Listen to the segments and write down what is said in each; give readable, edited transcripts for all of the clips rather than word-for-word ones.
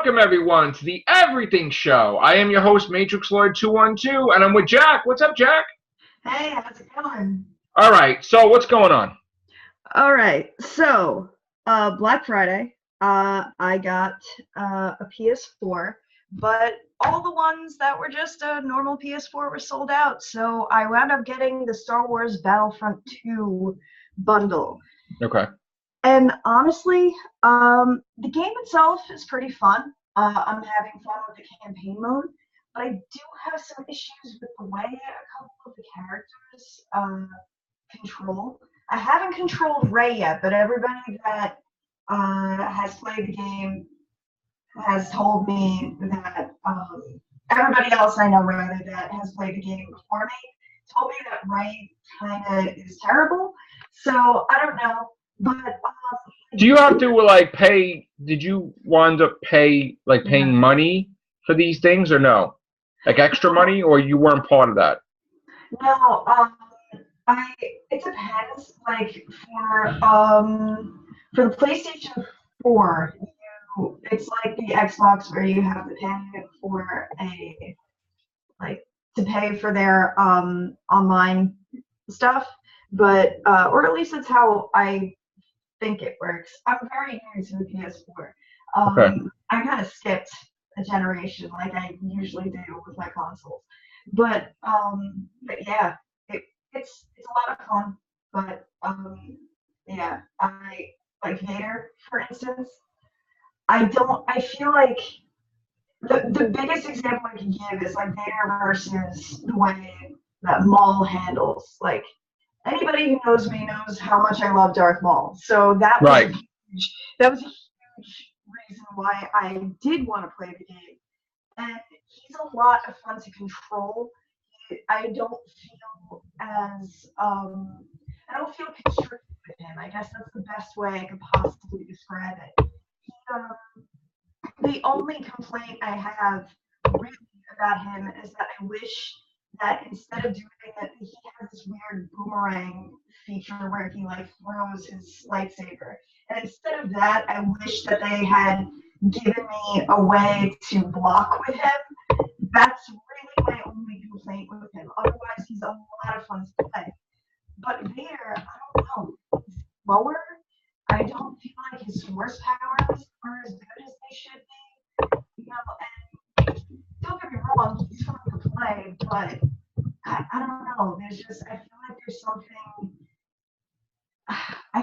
welcome everyone to the Everything Show. I am your host, Matrix Lord 212, and I'm with Jack. What's up, Jack? Hey, how's it going? All right, so what's going on? All right, so Black Friday, I got a PS4, but all the ones that were just a normal PS4 were sold out, so I wound up getting the Star Wars Battlefront 2 bundle. Okay. And honestly, the game itself is pretty fun. I'm having fun with the campaign mode, but I do have some issues with the way a couple of the characters control. I haven't controlled Rey yet, but everybody that has played the game has told me that everybody else I know rather that has played the game before me told me that Rey kind of is terrible. So I don't know. But do you have to like pay? Did you wind up paying money for these things or no? Like extra money, or you weren't part of that? No, it depends. Like for the PlayStation 4, it's like the Xbox where you have to pay for to pay for their online stuff, but or at least that's how I think it works. I'm very new to the PS4. Okay. I kind of skipped a generation like I usually do with my consoles, but yeah, it's a lot of fun. But yeah, I like Vader, for instance. I feel like the biggest example I can give is like Vader versus the way that Maul handles. Like anybody who knows me knows how much I love Darth Maul. So that was right. That was a huge reason why I did want to play the game. And he's a lot of fun to control. I don't feel constricted with him. I guess that's the best way I could possibly describe it. The only complaint I have really about him is that I wish that instead of doing it, he has this weird boomerang feature where he like throws his lightsaber. And instead of that, I wish that they had given me a way to block with him. That's really my only complaint with him. Otherwise, he's a lot of fun to play. But Vader, I don't know, he's slower. I don't feel like his force powers are as good as they should be. You know, and don't get me wrong, he's fun to play, but I don't know. I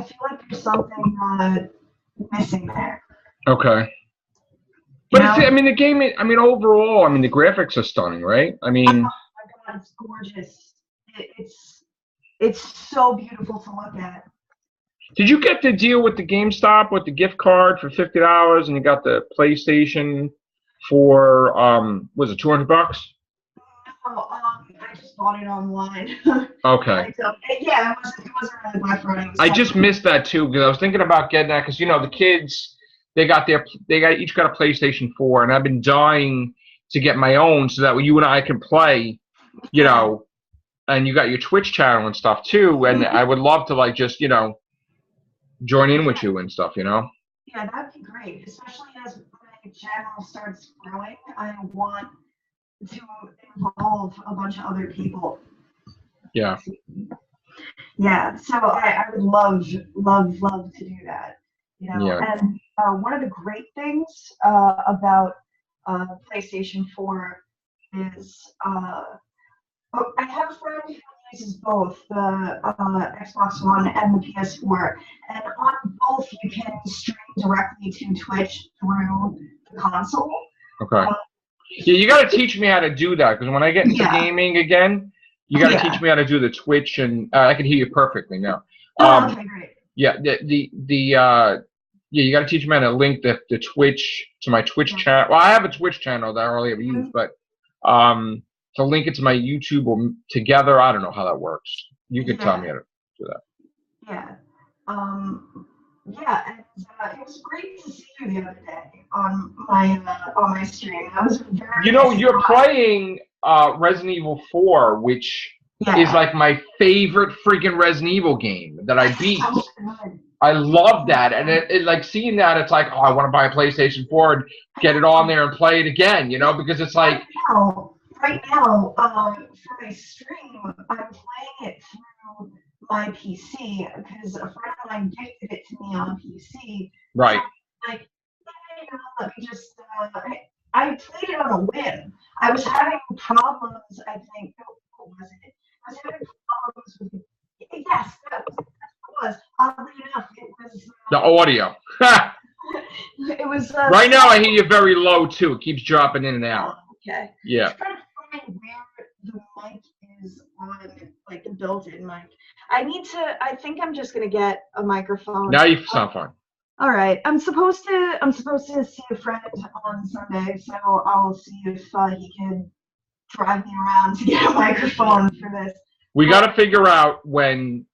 feel like there's something missing there. Okay. But the game. Overall, the graphics are stunning, right? Oh my God, it's gorgeous. It's so beautiful to look at. Did you get the deal with the GameStop with the gift card for $50, and you got the PlayStation for was it $200? No, I just bought it online. Okay. Yeah, it wasn't really Black Friday. I just missed that too because I was thinking about getting that because the kids they each got a PlayStation 4, and I've been dying to get my own so that you and I can play, and you got your Twitch channel and stuff too, and I would love to just join in with you and stuff, Yeah, that'd be great, especially as my channel starts growing. I want to involve a bunch of other people. Yeah. Yeah, so I would love to do that. Yeah. And one of the great things about PlayStation 4 is I have a friend who uses both the Xbox One and the PS4, and on both you can stream directly to Twitch through the console. Okay. Yeah, you got to teach me how to do that because when I get into gaming again, you got to teach me how to do the Twitch, and I can hear you perfectly now. Okay, great. Yeah, you got to teach me how to link the Twitch to my Twitch channel. Well, I have a Twitch channel that I hardly ever use, but to link it to my YouTube or together, I don't know how that works. You could tell me how to do that. Yeah. Yeah, and it was great to see you the other day on my stream. I was very you're playing Resident Evil 4, which is like my favorite freaking Resident Evil game that I beat. I love that, and it like seeing that. It's like, oh, I want to buy a PlayStation 4 and get it on there and play it again, because it's like, right now, for my stream, I'm playing it through my PC because a friend of mine gifted it to me on PC. right. So, like, let me just. I played it on a whim. I was having problems. I think. What was it? I was having problems with. Yes, that was. Oddly enough, it was. The audio. It was. Right now, I hear you very low too. It keeps dropping in and out. Okay. Yeah. I'm trying to find where the mic is on, like the built-in mic. I think I'm just gonna get a microphone. Now you sound fine. All right. I'm supposed to see a friend on Sunday, so I'll see if he can drive me around to get a microphone for this. We got to figure out when,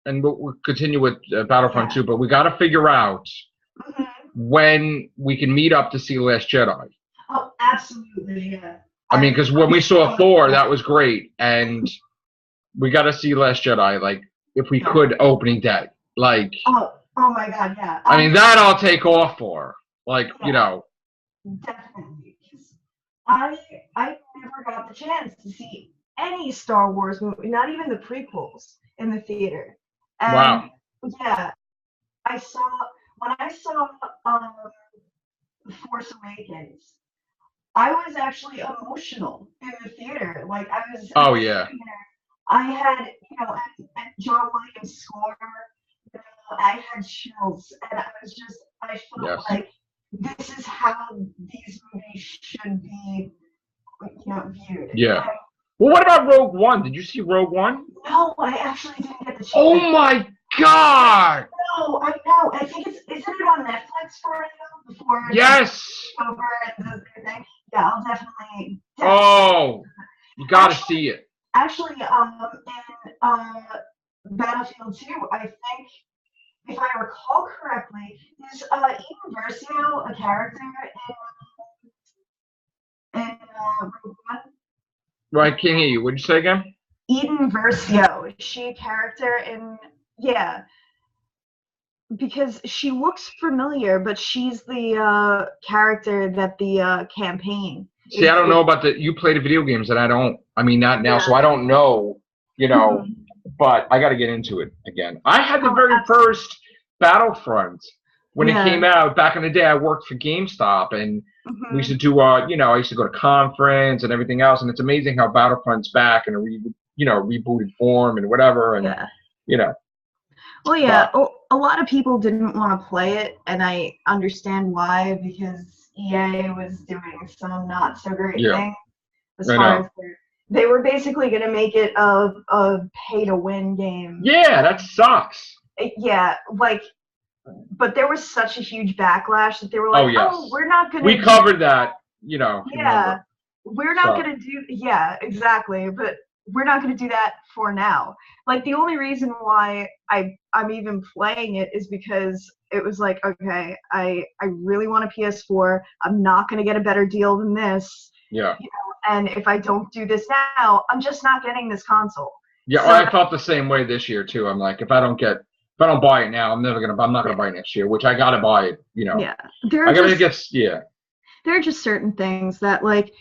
and we'll continue with Battlefront 2, but we got to figure out when we can meet up to see Last Jedi. Oh, absolutely, yeah. I mean, because when we saw Thor, that was great, and we got to see Last Jedi, like, if we could, opening day. Like, oh my God, yeah. I mean, that I'll take off for. Like, Definitely. I never got the chance to see any Star Wars movie, not even the prequels, in the theater. And, wow. Yeah. When I saw Force Awakens, I was actually emotional in the theater. Like, I was. Oh, yeah. I had, and John Williams' score, I had chills, and I felt like this is how these movies should be, viewed. Yeah. Well, what about Rogue One? Did you see Rogue One? No, I actually didn't get the chance. Oh my God! No, I know. I think isn't it on Netflix for right now? Before yes. Over and the thing. Yeah, I'll definitely. Oh, you gotta see it. Actually, in Battlefield 2, I think, if I recall correctly, is Eden Versio a character in Rogue One? Right, can't hear you. What'd you say again? Eden Versio. Is she a character in? Yeah. Because she looks familiar, but she's the character that the campaign. See, I don't know about you play the video games, and I don't. I mean, not now, so I don't know. But I got to get into it again. I had the very first Battlefront when it came out back in the day. I worked for GameStop, and we used to do. I used to go to conference and everything else, and it's amazing how Battlefront's back in a rebooted form and whatever, and Well, yeah, a lot of people didn't want to play it, and I understand why, because EA was doing some not so great things as far as they were basically going to make it a pay-to-win game. Yeah, that sucks. Yeah, but there was such a huge backlash that they were like, we're not going to. We covered that, Yeah, remember. we're not going to do. Yeah, exactly, but we're not going to do that for now. Like, the only reason why I'm even playing it is because it was like, okay, I really want a PS4. I'm not going to get a better deal than this. Yeah. And if I don't do this now, I'm just not getting this console. Yeah, so, I felt the same way this year too. I'm like, if I don't buy it now, I'm not gonna buy it next year, which I gotta buy it, Yeah. There are just certain things that, like,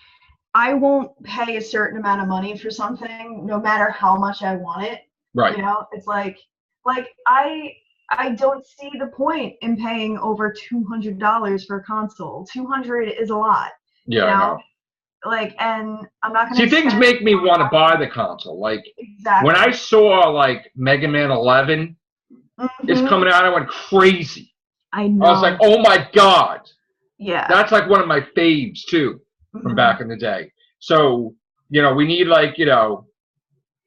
I won't pay a certain amount of money for something no matter how much I want it. Right. It's like I don't see the point in paying over $200 for a console. $200 is a lot. Yeah, I know. Like, and I'm not gonna see, things make me want to buy the console. Like, when I saw like Mega Man 11 is coming out, I went crazy. I know. I was like, oh my God. Yeah. That's like one of my faves too from back in the day. So, we need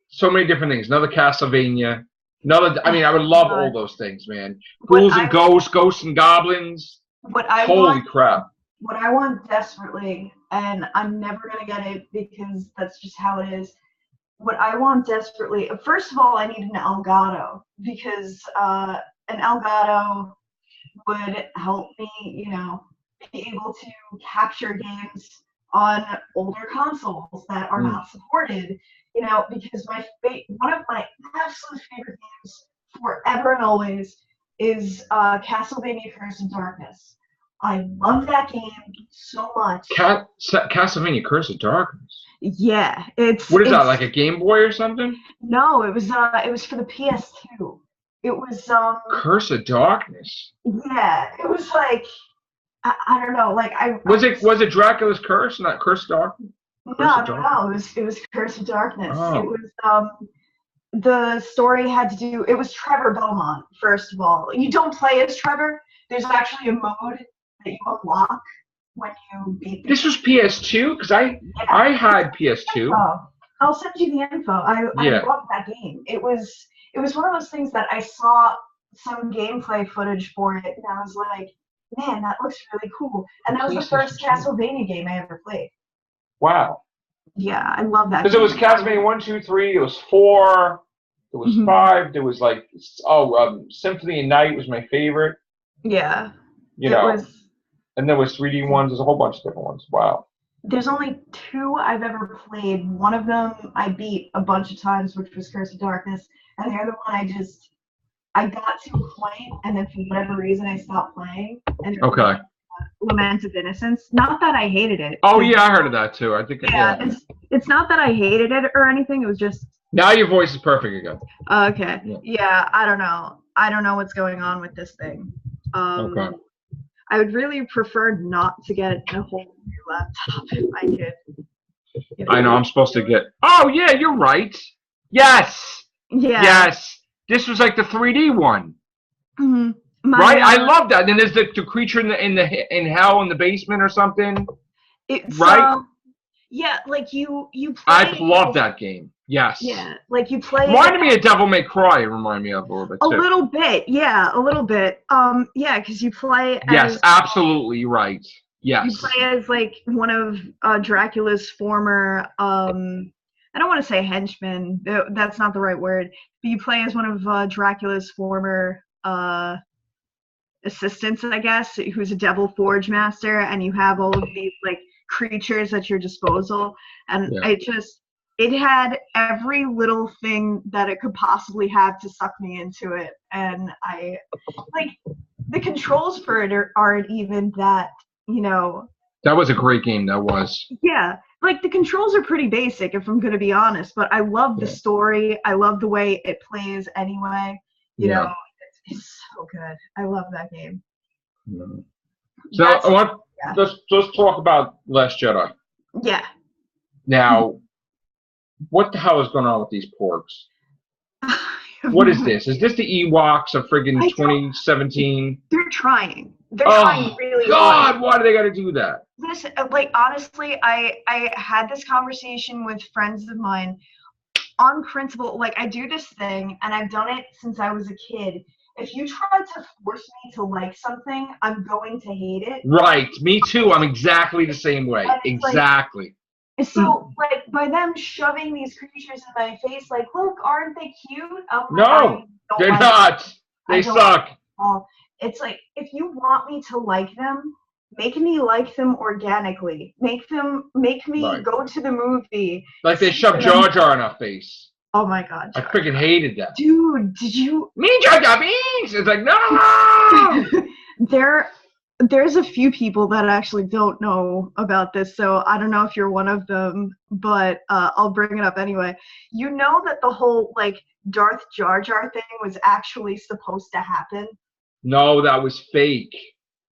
so many different things. Another Castlevania. I would love all those things, man. Ghouls and Ghosts and Goblins. Holy crap. What I want desperately, and I'm never going to get it because that's just how it is. What I want desperately, first of all, I need an Elgato, because an Elgato would help me, be able to capture games on older consoles that are not supported, because one of my absolute favorite games forever and always is Castlevania Curse of Darkness. I love that game so much. Castlevania Curse of Darkness. Yeah, What is that, like a Game Boy or something? No, it was for the PS2. It was Curse of Darkness. Yeah, it was like I don't know, like was it Dracula's Curse, not Curse of Darkness? No, it was Curse of Darkness. Oh. It was the story had to do. It was Trevor Beaumont. First of all, you don't play as Trevor. There's actually a mode that you unlock when you beat. This was PS2 because I had PS2. Oh, I'll send you the info. I love that game. It was one of those things that I saw some gameplay footage for it, and I was like, man, that looks really cool. And that was the first Castlevania game I ever played. Wow. Yeah, I love that. Because it was Castlevania 1, 2, 3. It was 4. It was 5. There was like Symphony of Night was my favorite. Yeah. And there was 3D ones. There's a whole bunch of different ones. Wow. There's only 2 I've ever played. One of them I beat a bunch of times, which was Curse of Darkness, and the other one I got to a point, and then for whatever reason I stopped playing. And okay. Lament of Innocence. Not that I hated it. Oh yeah, I heard of that too. I think. Yeah. It's not that I hated it or anything. It was just. Now your voice is perfect again. Okay. Yeah. I don't know. I don't know what's going on with this thing. Okay. I would really prefer not to get a whole new laptop if I could. I know I'm supposed to get. Oh yeah, you're right. Yes. Yeah. Yes. This was like the 3D one. Mm-hmm. Right, I love that. And then there's the creature in hell in the basement or something. It's right. Yeah, like you play. I love that game. Yes. Yeah, like you play. Reminded me of Devil May Cry. Remind me of a little bit. A little bit, yeah, a little bit. Yeah, because you play. Yes, absolutely right. Yes. You play as like one of Dracula's former. I don't want to say henchmen. That's not the right word. But you play as one of Dracula's former. Assistants, I guess, who's a devil forge master, and you have all of these like creatures at your disposal, and it had every little thing that it could possibly have to suck me into it, and I like the controls for it aren't even that, That was a great game. That was. Yeah, like the controls are pretty basic, if I'm going to be honest, but I love the story. I love the way it plays anyway. You know. It's so good. I love that game. So I want just talk about Last Jedi. Yeah. Now, what the hell is going on with these porks? What is this? Is this the Ewoks of friggin' 2017? They're trying. They're trying really hard. God, why do they got to do that? Listen, like honestly, I had this conversation with friends of mine on principle. Like I do this thing, and I've done it since I was a kid. If you try to force me to like something, I'm going to hate it. Right. Me too. I'm exactly the same way. Exactly. Like, so, like, by them shoving these creatures in my face, like, look, aren't they cute? No, they're not. They suck. It's like, if you want me to like them, make me like them organically. Make me go to the movie. Like they shoved Jar Jar in our face. Oh my God. I freaking hated that. Dude, did you? Me Jar Jar Binks! It's like, no! There's a few people that actually don't know about this, so I don't know if you're one of them, but I'll bring it up anyway. You know that the whole, like, Darth Jar Jar thing was actually supposed to happen? No, that was fake.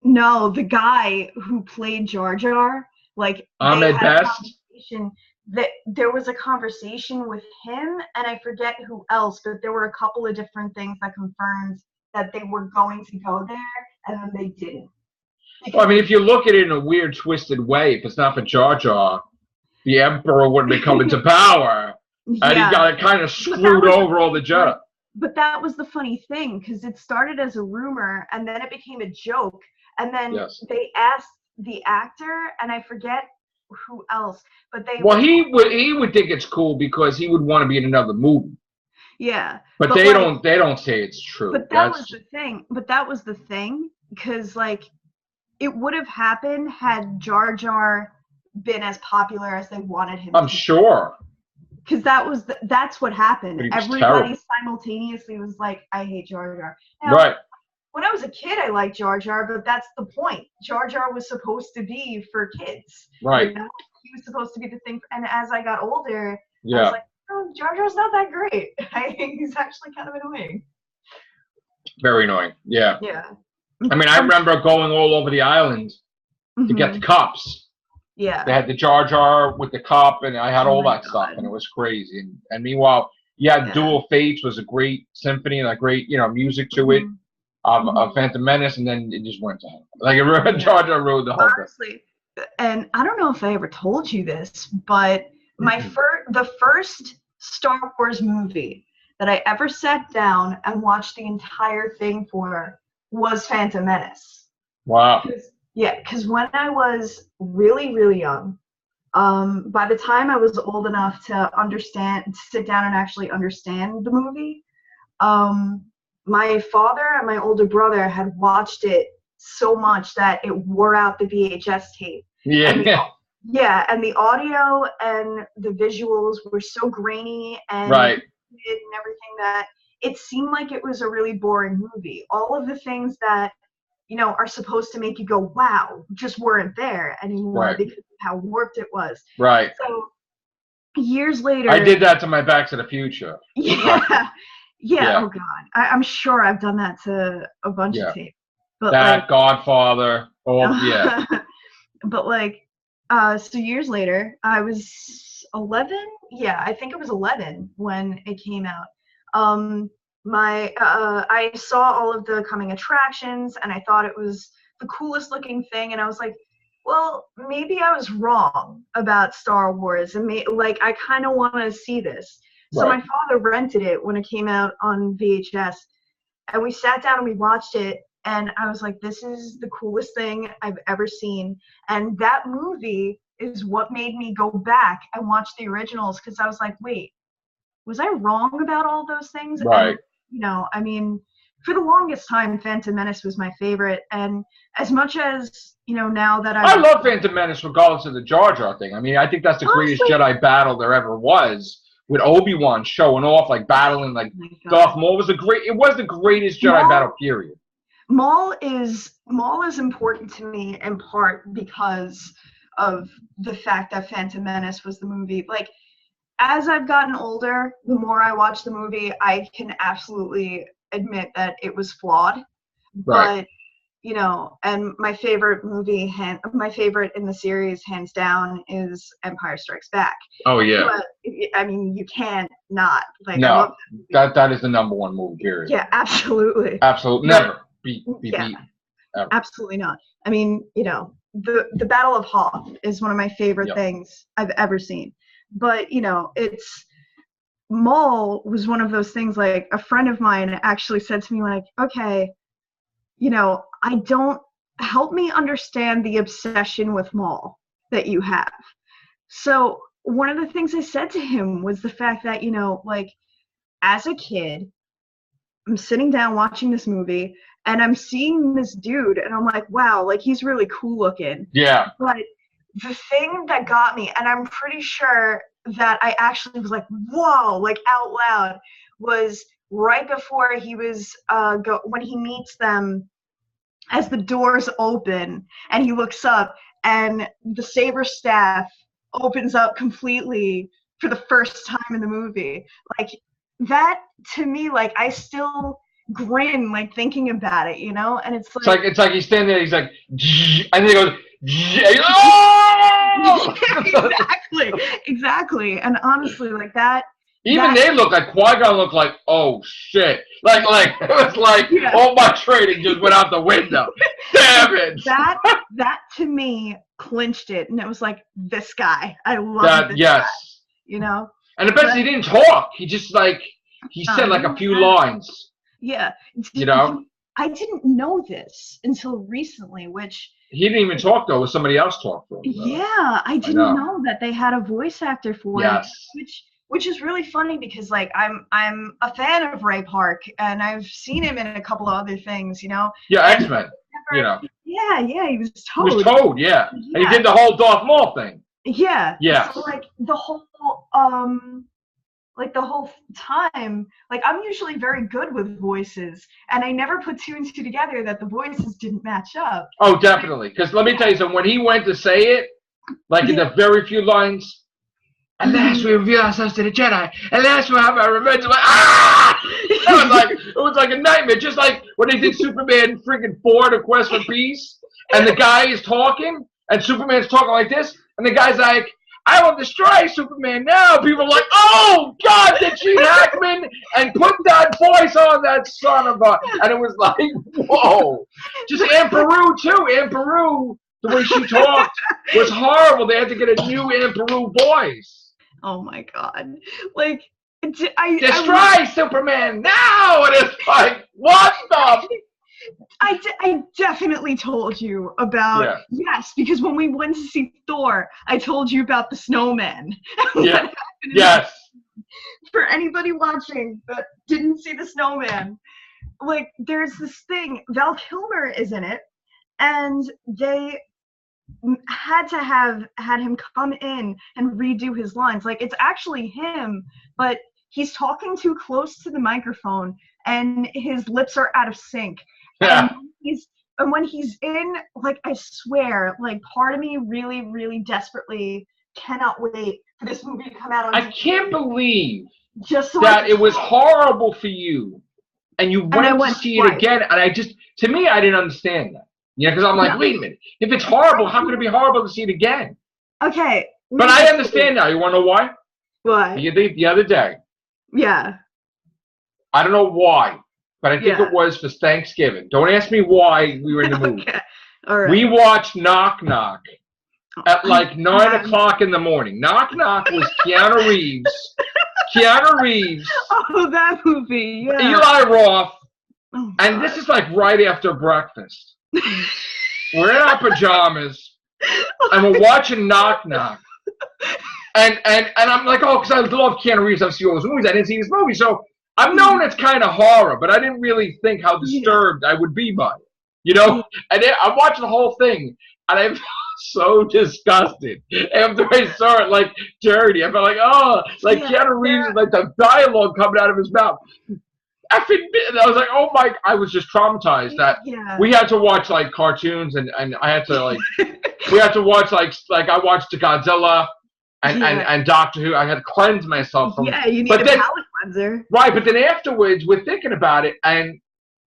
No, the guy who played Jar Jar, like, Ahmed Best? That there was a conversation with him, and I forget who else, but there were a couple of different things that confirmed that they were going to go there, and then they didn't. Well, I mean, if you look at it in a weird, twisted way, if it's not for Jar Jar, the Emperor wouldn't be coming to power, and he got kind of screwed over all the Jedi. But that was the funny thing, because it started as a rumor, and then it became a joke, and then they asked the actor, and I forget who else, but they. Well, he would think it's cool because he would want to be in another movie. Yeah, but they don't say it's true. But that was the thing. But that was the thing, because like, it would have happened had Jar Jar been as popular as they wanted him. I'm sure. Because that's what happened. Everybody terrible. simultaneously was like, "I hate Jar Jar." Now, right. when I was a kid, I liked Jar Jar, but that's the point. Jar Jar was supposed to be for kids. Right. You know? He was supposed to be the thing. And as I got older, I Yeah. was like, oh, Jar Jar's not that great. I think he's actually kind of annoying. Very annoying. Yeah. Yeah. I mean, I remember going all over the island to get the cups. Yeah. They had the Jar Jar with the cup, and I had all that stuff, and it was crazy. And meanwhile, Duel Fates was a great symphony and a great, music to it of Phantom Menace, and then it just went to hell. Like, Jar Jar rode the whole thing. Honestly, and I don't know if I ever told you this, but the first Star Wars movie that I ever sat down and watched the entire thing for was Phantom Menace. Wow. Yeah, because when I was really, really young, by the time I was old enough to sit down and actually understand the movie, my father and my older brother had watched it so much that it wore out the VHS tape. Yeah. And the audio and the visuals were so grainy and everything that it seemed like it was a really boring movie. All of the things that are supposed to make you go, wow, just weren't there anymore because of how warped it was. Right. So years later. I did that to my Back to the Future. Yeah. Yeah. Oh, God. I'm sure I've done that to a bunch of tapes. But that, Godfather. Oh, yeah. But, so years later, I was 11. Yeah, I think it was 11 when it came out. I saw all of the coming attractions and I thought it was the coolest looking thing, and I was like, well, maybe I was wrong about Star Wars, and I kind of want to see this. So my father rented it when it came out on VHS, and we sat down and we watched it, and I was like, this is the coolest thing I've ever seen. And that movie is what made me go back and watch the originals, because I was like, wait, was I wrong about all those things? Right. And, I mean, for the longest time, Phantom Menace was my favorite. And as much as, now that I love Phantom Menace regardless of the Jar Jar thing. I mean, I think that's the greatest Jedi battle there ever was, with Obi-Wan showing off, battling, Darth Maul. It was the greatest Jedi battle, period. Maul is important to me in part because of the fact that Phantom Menace was the movie. As I've gotten older, the more I watch the movie, I can absolutely admit that it was flawed. Right. But, and my favorite my favorite in the series, hands down, is Empire Strikes Back. Oh, yeah. But, I mean, you can't not. No, that is the number one movie, period. Yeah, absolutely. Absolutely. Never be beaten. Ever. Absolutely not. I mean, the Battle of Hoth is one of my favorite things I've ever seen. But, Maul was one of those things, a friend of mine actually said to me, okay, help me understand the obsession with Maul that you have. So one of the things I said to him was the fact that, as a kid, I'm sitting down watching this movie and I'm seeing this dude and I'm like, wow, he's really cool looking. Yeah. But the thing that got me, and I'm pretty sure that I actually was like, whoa, out loud, was right before he was, when he meets them, as the doors open and he looks up and the saber staff opens up completely for the first time in the movie. That, to me, I still grin, thinking about it, and it's it's like he's standing there, he's like, and then he goes, oh! exactly. And honestly, that. They look like Qui-Gon looked like, oh shit. It was like all my training just went out the window. Damn it. That to me clinched it, and it was like, this guy. I love this guy. And I bet he didn't talk. He just he said a few lines. Yeah. I didn't know this until recently, which he didn't even talk though. It was somebody else talked to him. Yeah, I didn't know that they had a voice actor for it, which is really funny because I'm a fan of Ray Park and I've seen him in a couple of other things, Yeah, X-Men. Yeah, he was Toad. He was Toad, yeah. And he did the whole Darth Maul thing. Yeah. Yeah. So the whole like the whole time, like I'm usually very good with voices, and I never put two and two together that the voices didn't match up. Oh, definitely. Because let me tell you something. When he went to say it, like in the very few lines, and last we reveal ourselves to the Jedi, and last we have our revenge. I'm like, ah! It was like a nightmare. Just like when they did Superman freaking 4, The Quest for Peace, and the guy is talking, and Superman's talking like this, and the guy's like, I will destroy Superman now. People are like, oh, God, did Gene Hackman? And put that voice on that son of a... And it was like, whoa. Just Aunt Peru, too. Aunt Peru, the way she talked was horrible. They had to get a new Aunt Peru voice. Oh, my God. Like, destroy Superman now! And it's like, what the... I definitely told you about, yes, because when we went to see Thor, I told you about the Snowman. Yeah. Yes. For anybody watching that didn't see the Snowman, like, there's this thing, Val Kilmer is in it, and they had him come in and redo his lines. Like, it's actually him, but he's talking too close to the microphone, and his lips are out of sync. Yeah. And when he's in, like, I swear, like, part of me really, really desperately cannot wait for this movie to come out on I can't believe just so that it was horrible for you, and you went to see it again, and to me, I didn't understand that. Yeah, because I'm like, wait a minute. If it's horrible, how could it be horrible to see it again? Okay. But I understand now. You want to know why? Why? The other day. Yeah. I don't know why. But I think it was for Thanksgiving. Don't ask me why we were in the movie. Okay. All right. We watched Knock Knock at like 9 o'clock in the morning. Knock Knock was Keanu Reeves. Keanu Reeves. Oh, that movie, yeah. Eli Roth. Oh, and this is like right after breakfast. We're in our pajamas, and we're watching Knock Knock. And I'm like, oh, because I love Keanu Reeves. I've seen all those movies. I didn't see this movie, so... I've known it's kind of horror, but I didn't really think how disturbed I would be by it. You know? And then I watched the whole thing, and I felt so disgusted after I saw it, like, dirty. I felt like, oh, like Keanu Reeves, like the dialogue coming out of his mouth. I was like, oh my, I was just traumatized that we had to watch, like, cartoons, and I had to, like, we had to watch, like I watched Godzilla. And Doctor Who, I had to cleanse myself from. Yeah, you need a palate cleanser. Right, but then afterwards, we're thinking about it, and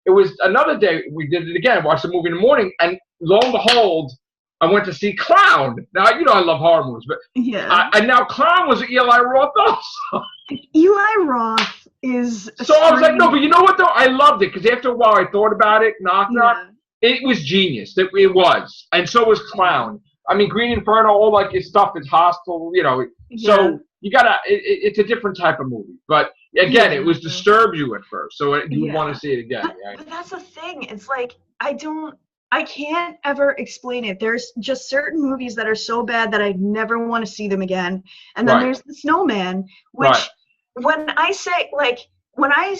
it was another day. We did it again. Watched the movie in the morning, and lo and behold, I went to see Clown. Now you know I love horror movies, but and now Clown was Eli Roth also. Eli Roth is. So I was like, no, but you know what though? I loved it because after a while I thought about it. Knock Knock. It was genius. It was, and so was Clown. I mean, Green Inferno, all like his stuff is hostile, you know. So you gotta, it's a different type of movie. But again, it was disturbed you at first, so you want to see it again. But that's the thing. It's like I can't ever explain it. There's just certain movies that are so bad that I never want to see them again. And then there's The Snowman, which when I say when I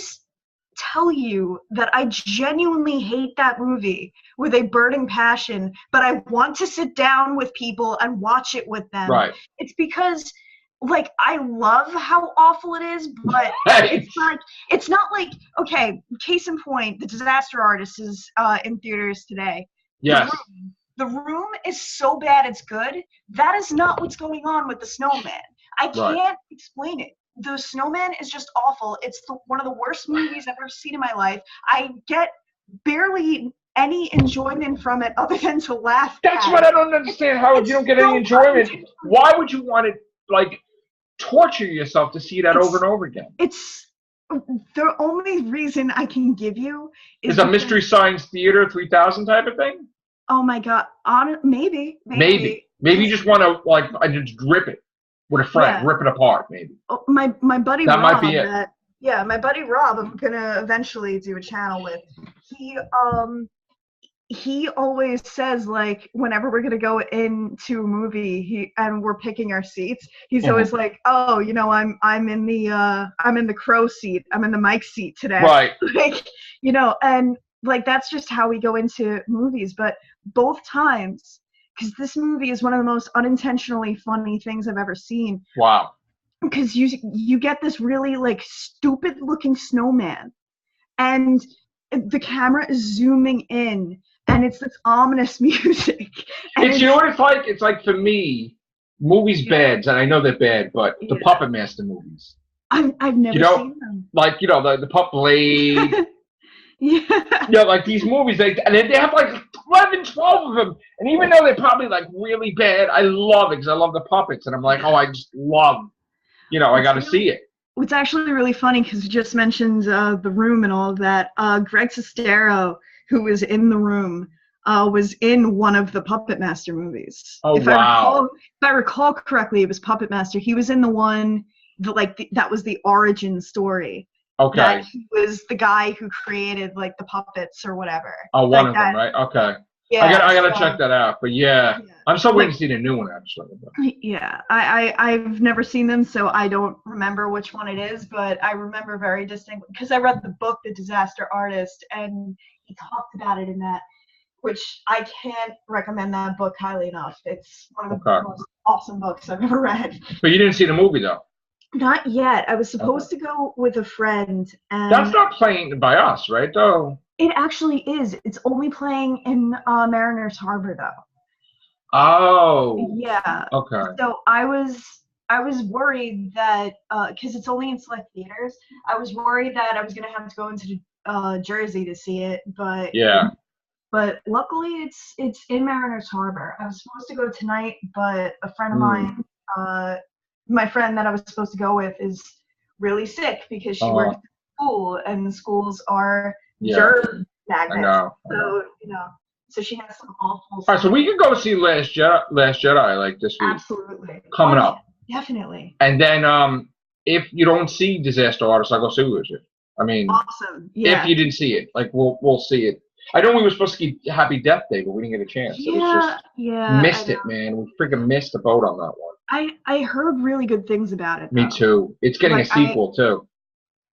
tell you that I genuinely hate that movie with a burning passion, but I want to sit down with people and watch it with them. Right. It's because like I love how awful it is, but it's not like, okay, case in point, The Disaster Artist is in theaters today. Yes. The Room is so bad it's good. That is not what's going on with The Snowman. I can't explain it. The Snowman is just awful. It's one of the worst movies I've ever seen in my life. I get barely any enjoyment from it other than to laugh. That's what I don't understand. How you don't get any enjoyment? Why would you want to like torture yourself to see that over and over again? It's the only reason I can give you is a Mystery Science Theater 3000 type of thing. Oh my God! Maybe you just want to like just rip it. With a friend, rip it apart, maybe. Oh, my buddy Rob. That might be it. My buddy Rob, I'm gonna eventually do a channel with. He always says like whenever we're gonna go into a movie, and we're picking our seats, he's always like, oh, you know, I'm in the crow seat, I'm in the mic seat today. Right. Like, you know, and like that's just how we go into movies. But both times. Because this movie is one of the most unintentionally funny things I've ever seen. Wow. because you get this really like stupid looking snowman, and the camera is zooming in, and it's this ominous music. And You know what it's like? It's like, for me, movies bad, and I know they're bad, but the Puppet Master movies. I've never seen them. Like, the Pup Blade. Yeah. Like these movies, they have like 11, 12 of them. And even though they're probably like really bad, I love it because I love the puppets. And I'm like, I just love, I got to see it. What's actually really funny, because you just mentioned The Room and all of that, Greg Sestero, who was in The Room, was in one of the Puppet Master movies. Oh, wow. If I recall correctly, it was Puppet Master. He was in the one that was the origin story. Okay. That he was the guy who created like the puppets or whatever. Oh, one of them, right? Okay. Yeah. I gotta check that out. But yeah. I'm so waiting to see the new one actually. Yeah. I've never seen them, so I don't remember which one it is, but I remember very distinctly because I read the book The Disaster Artist, and he talked about it in that, which I can't recommend that book highly enough. It's one of the most awesome books I've ever read. But you didn't see the movie though? Not yet. I was supposed to go with a friend, and that's not playing by us, right? Though it actually is. It's only playing in Mariners Harbor, though. Oh. Yeah. Okay. So I was worried that because it's only in select theaters, I was worried that I was gonna have to go into Jersey to see it, but yeah. But luckily, it's in Mariners Harbor. I was supposed to go tonight, but a friend of mine. My friend that I was supposed to go with is really sick because she works at school, and the schools are germ magnets. I know. So, so she has some awful All right, so we can go see Last Jedi like this week. Absolutely. Coming up. Definitely. And then if you don't see Disaster Artist, I'll go see it with you. I mean, awesome. Yeah. If you didn't see it, like we'll see it. I know we were supposed to get Happy Death Day, but we didn't get a chance. Yeah, it was just missed it, man. We freaking missed the boat on that one. I heard really good things about it, though. Me too. It's getting a sequel, too.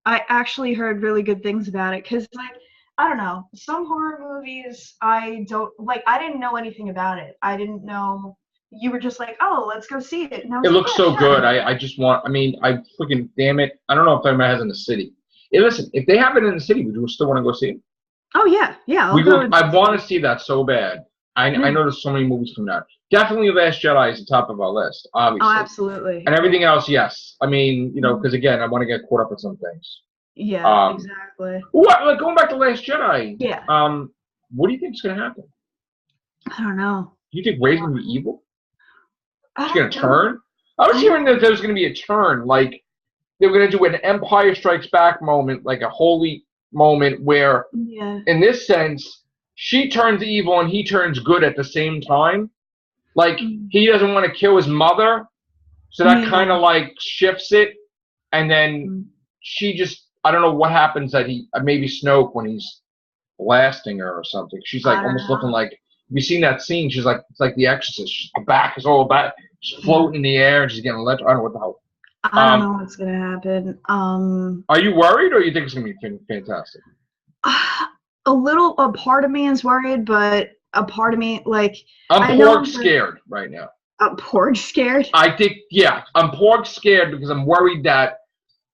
I actually heard really good things about it, because, like, I don't know. Some horror movies, I didn't know anything about it. I didn't know. You were just like, oh, let's go see it. And I was it looks so good. I freaking, damn it. I don't know if anyone has in the city. Hey, listen, if they have it in the city, would you still want to go see it? Oh, yeah. Yeah. I want to see that so bad. I know there's so many movies coming out. Definitely Last Jedi is the top of our list, obviously. Oh, absolutely. And everything else, yes. I mean, because again, I want to get caught up with some things. Yeah, exactly. Like going back to Last Jedi. Yeah. What do you think is going to happen? I don't know. Do you think Rey's going to be evil? She's going to turn? I was hearing that there's going to be a turn, like they were going to do an Empire Strikes Back moment, like a holy moment where, in this sense, she turns evil and he turns good at the same time. Like, he doesn't want to kill his mother, so that kind of, like, shifts it. And then she just, I don't know what happens that maybe Snoke when he's blasting her or something. She's, like, almost looking like, have you seen that scene? She's like, it's like The Exorcist. The back is all back. She's floating in the air and she's getting electric. I don't know what the hell. I don't know what's going to happen. Are you worried, or you think it's going to be fantastic? A part of me is worried, but a part of me, like... I'm porg scared right now. Porg scared? I think, yeah. I'm porg scared because I'm worried that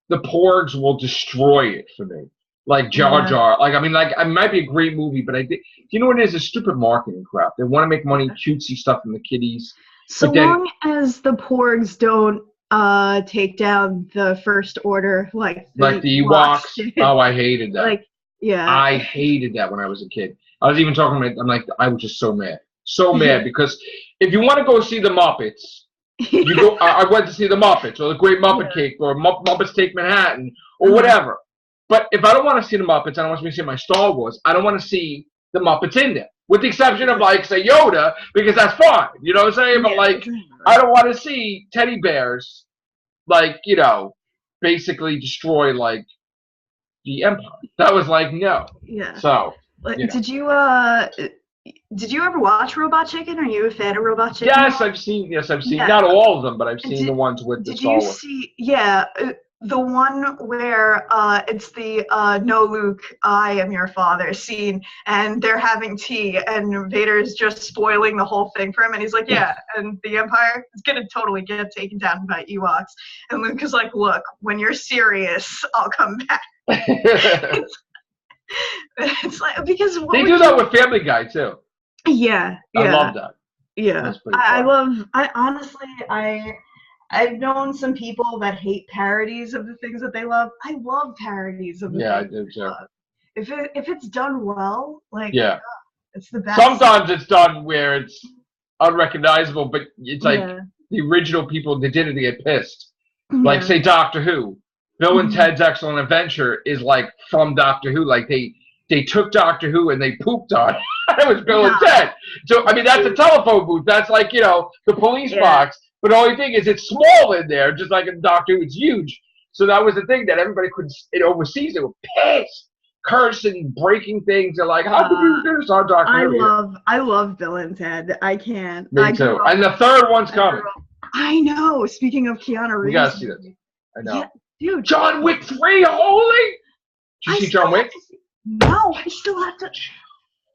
the porgs will destroy it for me. Like Jar Jar. Like, I mean, like, it might be a great movie, but I think... You know what it is? It's stupid marketing crap. They want to make money, cutesy stuff from the kiddies. So long as the porgs don't take down the First Order, like the Ewoks. Oh, I hated that. Like, yeah. I hated that when I was a kid. I was even talking about, I'm like, I was just so mad. So mad, because if you want to go see the Muppets, you go, I went to see the Muppets, or the Great Muppet Cake, or Muppets Take Manhattan, or whatever. But if I don't want to see the Muppets, I don't want to see my Star Wars, I don't want to see the Muppets in there. With the exception of, like, say, Yoda, because that's fine. You know what I'm saying? But, like, I don't want to see teddy bears, like, basically destroy, like, the Empire. That was like, no. Yeah. So, Did you ever watch Robot Chicken? Are you a fan of Robot Chicken? Yes, I've seen. Yeah. Not all of them, but I've seen the ones with the Star Wars. Did you see? Yeah. the one where it's the no Luke, I am your father scene, and they're having tea, and Vader's just spoiling the whole thing for him, and he's like, yeah, and the Empire is gonna totally get taken down by Ewoks, and Luke is like, look, when you're serious, I'll come back. It's like, because they do that with Family Guy too. Yeah, I love that. Yeah, I honestly, I've known some people that hate parodies of the things that they love. I love parodies of the things I do too. If it's done well, like, it's the best. Sometimes it's done where it's unrecognizable, but it's like the original people that did it, they get pissed. Like, say, Doctor Who. Bill and Ted's Excellent Adventure is like from Doctor Who. Like they took Doctor Who and they pooped on it. It was Bill and Ted. So I mean, that's a telephone booth. That's like, you know, the police box. But the only thing is, it's small in there, just like in Doctor Who. It's huge. So that was the thing that everybody couldn't. Overseas, they were pissed, cursing, breaking things. They're like, "How could you do this on Doctor Who?" I love Bill and Ted. I can't. Me too. And the third one's coming. I know. Speaking of Keanu Reeves, we gotta see this. I know. Yeah, dude. John Wick 3. Holy! Did you see John Wick? No, I still have to.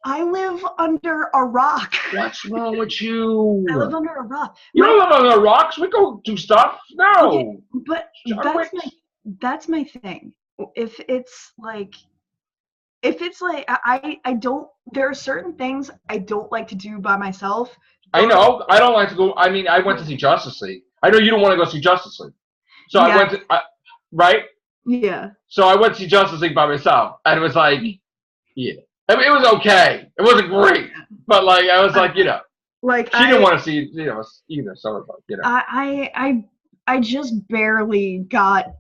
I live under a rock. What's wrong with you? I live under a rock. You don't live under rocks. We go do stuff. No. Okay, but that's my thing. If it's like I don't. There are certain things I don't like to do by myself. I know. I don't like to go. I mean, I went to see Justice League. I know you don't want to go see Justice League. So I went to, right? Yeah. So I went to see Justice League by myself, and it was like, yeah. I mean, it was okay. It wasn't great, but like I was like, you know, like she didn't want to see, you know, either. So it was like, you know, I just barely got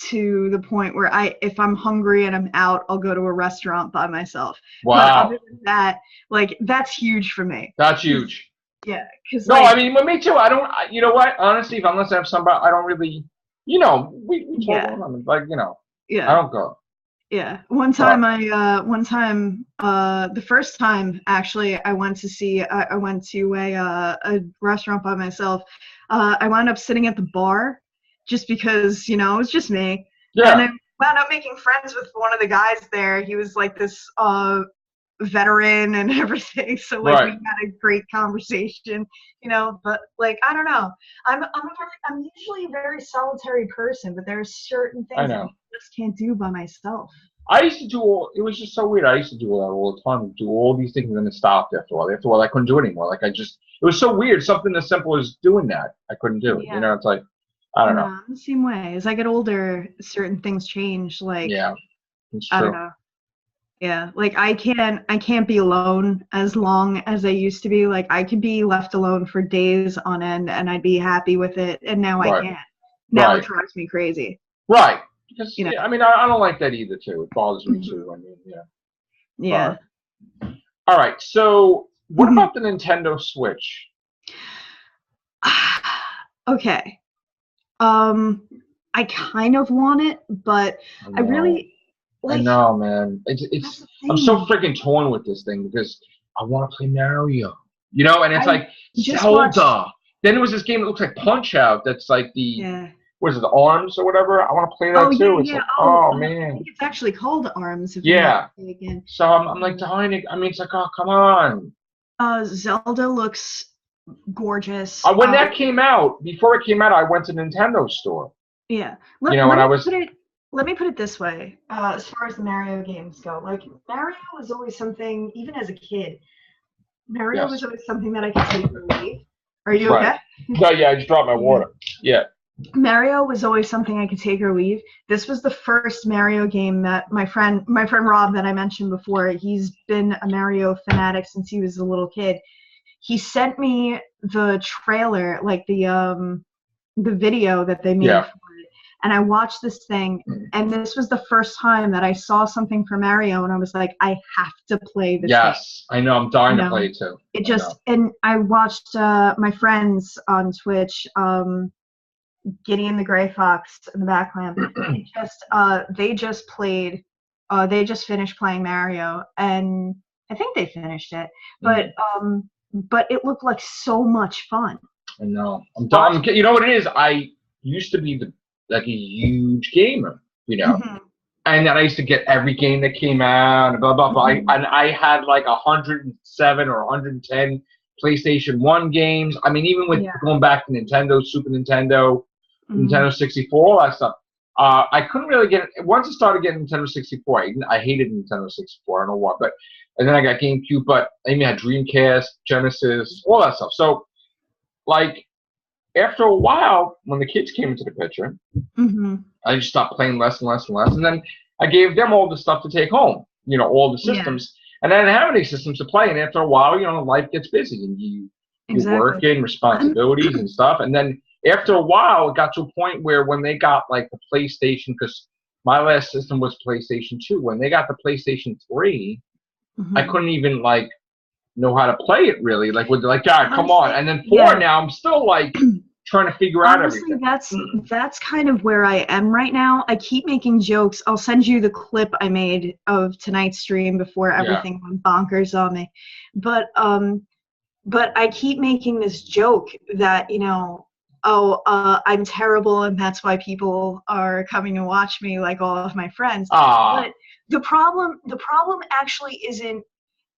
to the point where if I'm hungry and I'm out, I'll go to a restaurant by myself. Wow. But other than that, like that's huge for me. That's huge. Yeah, because no, I mean, well, me too. I don't. You know what? Honestly, unless I have somebody, I don't really. You know, we talk about them, like, you know. Yeah. I don't go. Yeah. One time, the first time actually, I went to a restaurant by myself. I wound up sitting at the bar just because, you know, it was just me. Yeah. And I wound up making friends with one of the guys there. He was like this veteran and everything. So like we had a great conversation, you know, but like, I don't know. I'm usually a very solitary person, but there are certain things I just can't do by myself. I used to do it was just so weird. I used to do that all the time. Do all these things and then it stopped after a while. After a while, I couldn't do it anymore. Like it was so weird. Something as simple as doing that, I couldn't do it. You know, it's like, I don't know. I'm the same way. As I get older, certain things change. Like, it's true. I don't know. Yeah, like I can't be alone as long as I used to be. Like I could be left alone for days on end and I'd be happy with it. And now I can't. Now it drives me crazy. Right. Because, you know, I mean, I don't like that either, too. It bothers me, too. I mean, yeah. All right. So, what about the Nintendo Switch? Okay. I kind of want it, but I really... Like, I know, man. I'm so freaking torn with this thing because I want to play Mario. You know, and it's like Zelda. Then there was this game that looks like Punch-Out that's like the... What is it, the ARMS or whatever? I want to play that too. It's like, man. I think it's actually called ARMS. If again. So I'm like dying. I mean, it's like, oh, come on. Zelda looks gorgeous. When that came out, before it came out, I went to Nintendo store. Yeah. Let me put it this way. As far as the Mario games go, like Mario was always something, even as a kid, Mario was always something that I could take or leave. Are you okay? No, I just dropped my water. Yeah. Mario was always something I could take or leave. This was the first Mario game that my friend Rob that I mentioned before, he's been a Mario fanatic since he was a little kid. He sent me the trailer, like the video that they made for it. And I watched this thing, and this was the first time that I saw something for Mario, and I was like, I have to play this game. I know. I'm dying to play it too. And I watched my friends on Twitch, Gideon the Gray Fox in the background. They just finished playing Mario, and I think they finished it. But it looked like so much fun. I know. I'm done. You know what it is? I used to be like a huge gamer, you know. Mm-hmm. And then I used to get every game that came out, and blah blah blah. Mm-hmm. And I had like 107 or 110 PlayStation 1 games. I mean, even with going back to Nintendo, Super Nintendo, Nintendo 64, all that stuff. I couldn't really get it. Once I started getting Nintendo 64, I hated Nintendo 64. I don't know why, but and then I got GameCube, but I even had Dreamcast, Genesis, all that stuff. So, like, after a while, when the kids came into the picture, I just stopped playing less and less and less. And then I gave them all the stuff to take home, you know, all the systems. And I didn't have any systems to play. And after a while, you know, life gets busy and you're working, responsibilities and stuff. And then after a while, it got to a point where when they got like the PlayStation, because my last system was PlayStation 2. When they got the PlayStation 3, I couldn't even like know how to play it really. Like, with like, God, come on. And then 4 now, I'm still like trying to figure out everything. That's kind of where I am right now. I keep making jokes. I'll send you the clip I made of tonight's stream before everything went bonkers on me. But I keep making this joke that, you know, I'm terrible and that's why people are coming to watch me, like all of my friends. But the problem actually isn't,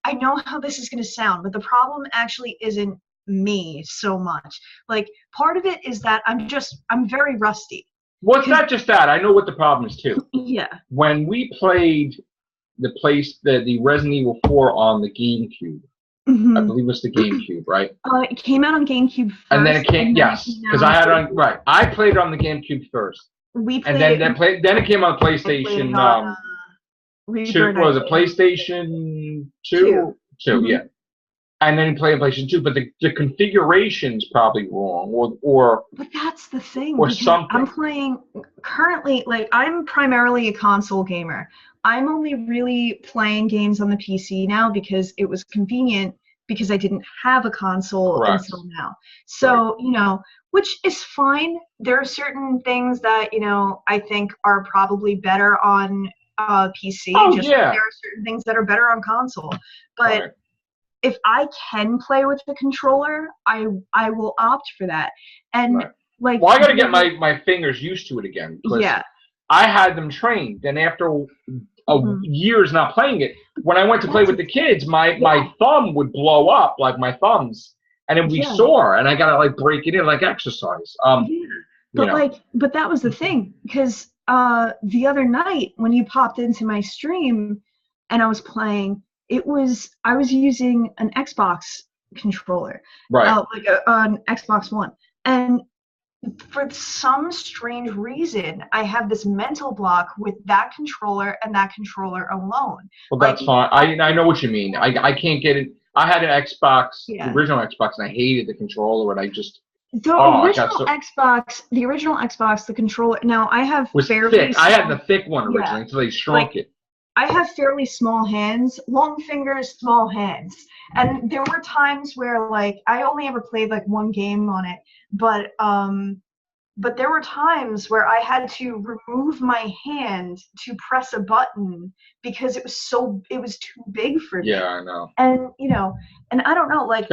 I know how this is going to sound, but the problem actually isn't me so much. Like, part of it is that I'm very rusty. Well, it's not just that. I know what the problem is too. Yeah. When we played the Resident Evil 4 on the GameCube, I believe it was the GameCube, right? It came out on GameCube first. And then it came, because I had it on, right. I played it on the GameCube first. We played then it came on PlayStation. What was it, PlayStation 2? 2, yeah. And then you play on PlayStation 2, but the configuration's probably wrong, or. But that's the thing. Or something. I'm playing currently, like, I'm primarily a console gamer. I'm only really playing games on the PC now because it was convenient, because I didn't have a console until now. So, you know, which is fine. There are certain things that, you know, I think are probably better on PC. There are certain things that are better on console. But if I can play with the controller, I will opt for that. And like, well, I got to get my fingers used to it again. Yeah. I had them trained, and after years not playing it, when I went to play with the kids, my thumb would blow up, like my thumbs, and it'd be sore, and I got to like break it in like exercise. But that was the thing, because the other night when you popped into my stream and I was playing, I was using an Xbox controller, like an Xbox One, and for some strange reason, I have this mental block with that controller and that controller alone. Well, that's fine. I know what you mean. I can't get it. I had an Xbox, the original Xbox, and I hated the controller, and I just. The original Xbox, the controller. Now I have was thick. I had the thick one originally until they shrunk it. I have fairly small hands, long fingers, small hands. And there were times where, like, I only ever played like one game on it, but there were times where I had to remove my hand to press a button because it was too big for me. Yeah, I know. And, you know, and I don't know, like,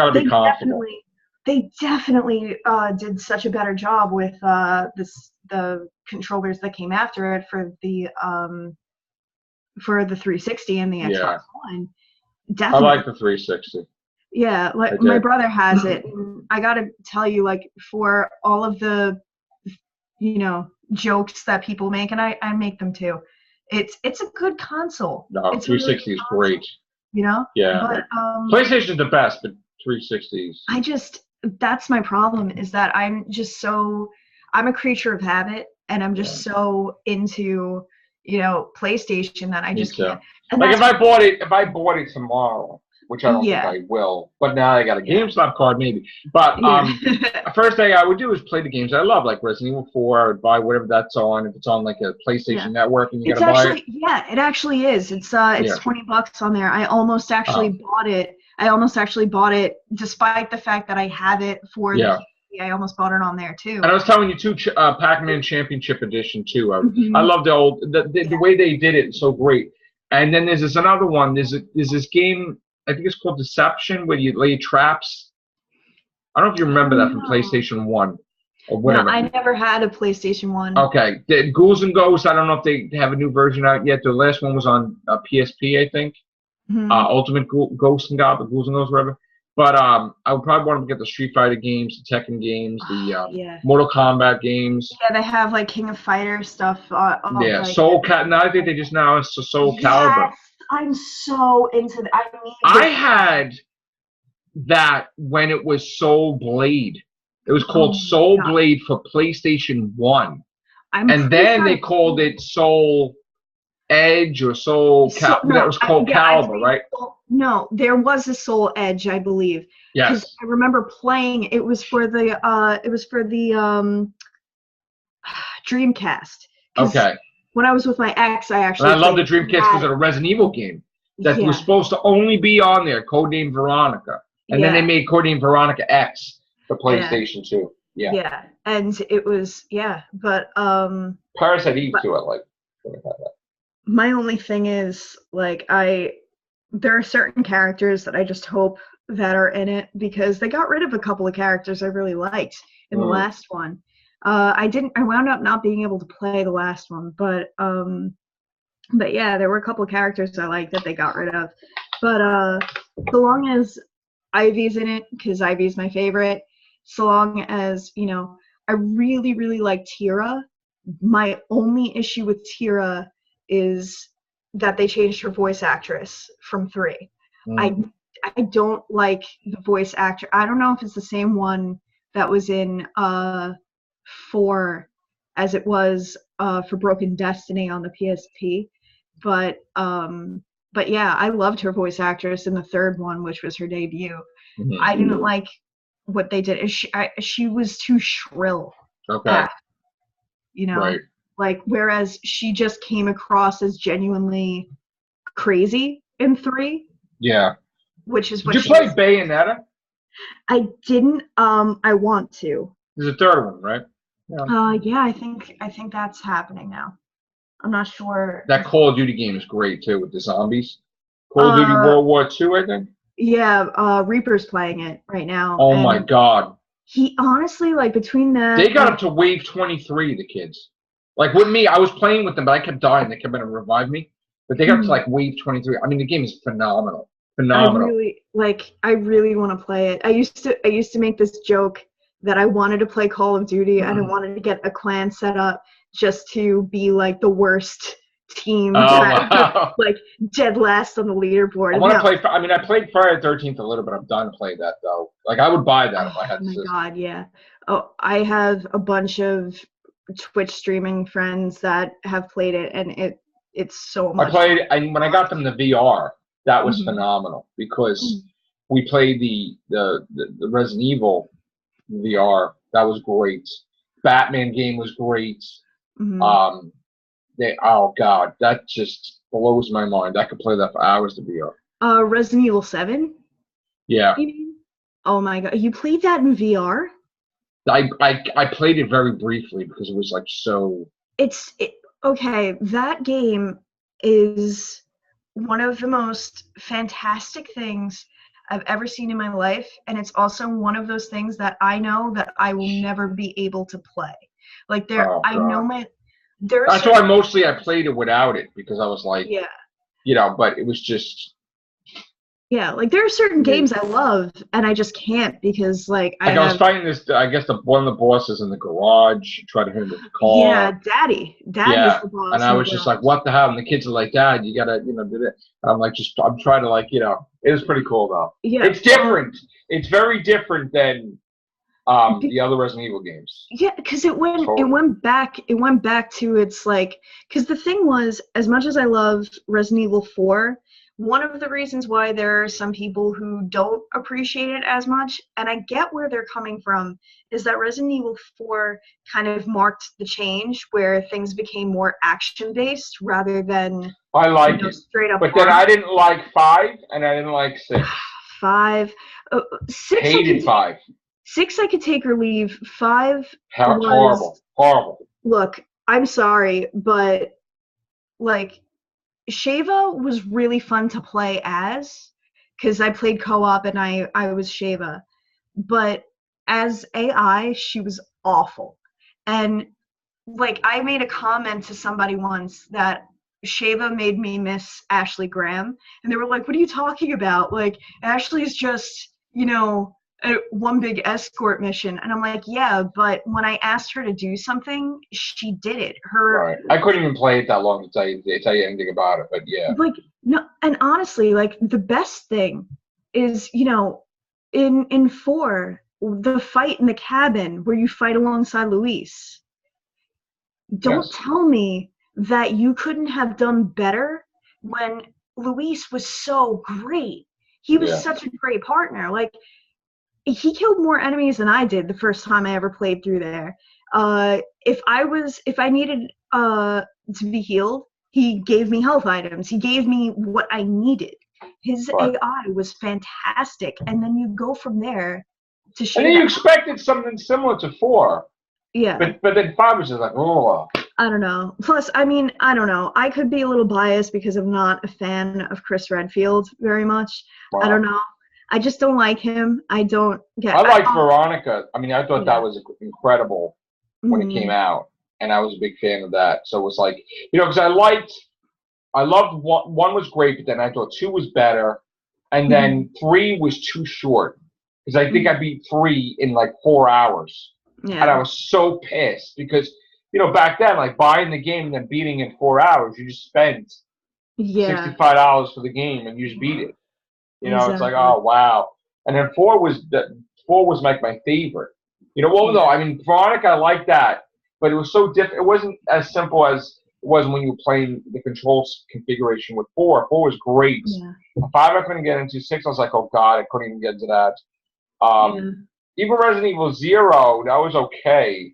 they definitely did such a better job with the controllers that came after it for the 360 and the Xbox One. Definitely. I like the 360. Yeah, like my brother has it. And I gotta tell you, like, for all of the, you know, jokes that people make, and I make them too, it's a good console. No, 360 is great. You know? Yeah. But PlayStation's the best, but 360s. That's my problem, is that I'm a creature of habit, and I'm just so into, you know, PlayStation that I just can't. And like, if I bought it tomorrow, which I don't think I will, but now I got a GameStop card maybe. But first thing I would do is play the games I love, like Resident Evil 4. I would buy whatever that's on, if it's on like a PlayStation Network, and you gotta buy it. Yeah, it actually is. It's $20 on there. I almost actually bought it. Despite the fact that I have it for the I almost bought it on there too. And I was telling you too, Pac-Man Championship Edition too. I love the way they did it. It's so great. And then there's this another one. There's this game, I think it's called Deception, where you lay traps. I don't know if you remember that from PlayStation 1. or No, whatever. I never had a PlayStation 1. Okay, the Ghouls and Ghosts. I don't know if they have a new version out yet. The last one was on PSP, I think. Ultimate Ghosts and Ghouls and Ghosts, whatever. But I would probably want to get the Street Fighter games, the Tekken games, the Mortal Kombat games. Yeah, they have like King of Fighters stuff. Yeah, like, Soul Cat. Now I think they just now it's Soul Calibur. Yes, I'm so into that. I had that when it was Soul Blade. It was called Soul Blade for PlayStation 1. And then they called it Soul Edge or Soul Calibur. That was called Calibur, right? No, there was a Soul Edge, I believe. Yes. I remember playing. It was for the Dreamcast. Okay. When I was with my ex, I actually. And I love the Dreamcast because of the Resident Evil game that was supposed to only be on there, codename Veronica, and then they made codename Veronica X for PlayStation 2. Yeah. Yeah, and it was but Parasite Eve too. I like. My only thing is like there are certain characters that I just hope that are in it because they got rid of a couple of characters I really liked in the last one. I wound up not being able to play the last one, but yeah, there were a couple of characters I liked that they got rid of. But so long as Ivy's in it, because Ivy's my favorite, so long as, I really, really like Tira. My only issue with Tira is that they changed her voice actress from 3. I don't like the voice actor. I don't know if it's the same one that was in 4 as it was for Broken Destiny on the PSP, but yeah, I loved her voice actress in the 3rd one, which was her debut. I didn't like what they did. She was too shrill. Okay. Right. Like, whereas she just came across as genuinely crazy in 3. Yeah. Which is what Did you play Bayonetta? I didn't. I want to. There's a 3rd one, right? Yeah, I think that's happening now. I'm not sure. That Call of Duty game is great too with the zombies. Call of Duty World War II, I think. Yeah, Reaper's playing it right now. Oh my God. He honestly, like, between that. They got up to wave 23, the kids. Like with me, I was playing with them, but I kept dying. They kept trying to revive me. But they got up to like wave 23. I mean, the game is phenomenal. Phenomenal. I really want to play it. I used to make this joke that I wanted to play Call of Duty and I wanted to get a clan set up just to be like the worst team, like dead last on the leaderboard. I want to play. I mean, I played Friday the 13th a little bit. I'm dying to play that though. Like I would buy that if I had the system. Oh my God, yeah. Oh, I have a bunch of Twitch streaming friends that have played it, and it's so much. I played, and when I got them the VR, that was phenomenal because we played the Resident Evil VR. That was great. Batman game was great. Oh God, that just blows my mind. I could play that for hours, the VR. Resident Evil 7? Yeah. Oh my God, you played that in VR? I played it very briefly because it was like so. Okay. That game is one of the most fantastic things I've ever seen in my life, and it's also one of those things that I know that I will never be able to play. Like I know That's why mostly I played it without it because I was like, but it was just. Yeah, like there are certain games I love and I just can't because like I was fighting this. I guess one of the bosses in the garage tried to hit him with the car. Yeah, Daddy's the boss. And I was just like, what the hell? And the kids are like, Dad, you gotta, do that. I'm like, I'm trying to like, it was pretty cool though. Yeah, it's different. It's very different than the other Resident Evil games. Yeah, because it went back to its like, because the thing was, as much as I love Resident Evil 4. One of the reasons why there are some people who don't appreciate it as much, and I get where they're coming from, is that Resident Evil 4 kind of marked the change where things became more action-based rather than I like it. Straight up. But then I didn't like 5, and I didn't like 6. 5. 6 hated 5. 6 I could take or leave. 5 was horrible. Look, I'm sorry, but like. Sheva was really fun to play as, because I played co-op and I was Sheva. But as AI, she was awful. And like I made a comment to somebody once that Shava made me miss Ashley Graham, and they were like, "What are you talking about? Like Ashley's just, one big escort mission." And I'm like, "Yeah, but when I asked her to do something, she did it. Right. I couldn't even play it that long to tell you anything about it, but yeah. Like no, and honestly, like the best thing is, in 4, the fight in the cabin where you fight alongside Luis. Don't tell me that you couldn't have done better when Luis was so great. He was such a great partner. Like, he killed more enemies than I did the first time I ever played through there. If I needed to be healed, he gave me health items. He gave me what I needed. His AI was fantastic. And then you go from there to and then you expected something similar to 4. Yeah. But then 5 was just like, oh. I don't know. Plus, I mean, I don't know. I could be a little biased because I'm not a fan of Chris Redfield very much. Wow. I don't know. I just don't like him. I don't get. I liked Veronica. I mean, I thought that was incredible when it came out, and I was a big fan of that. So it was like, because I loved one was great, but then I thought 2 was better, and then 3 was too short because I think I beat 3 in like 4 hours. Yeah. And I was so pissed because, back then, like buying the game and then beating in 4 hours, you just spent $65 for the game and you just beat it. It's like, oh wow. And then 4 was like my favorite. Though, I mean, Veronica, I liked that, but it was so different. It wasn't as simple as it was when you were playing the controls configuration with 4. 4 was great. Yeah. 5 I couldn't get into. 6 I was like, oh god, I couldn't even get into that. Even Resident Evil 0, that was okay,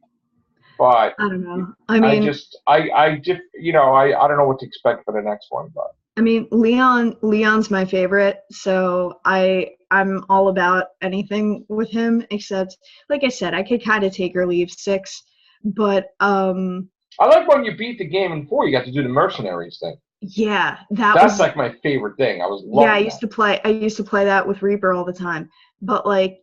but I don't know. I mean, I don't know what to expect for the next one, but I mean, Leon's my favorite, so I'm all about anything with him, except, like I said, I could kind of take or leave 6, but I like when you beat the game in 4, you got to do the mercenaries thing. Yeah, that's like my favorite thing. I used to play that with Reaper all the time. But like,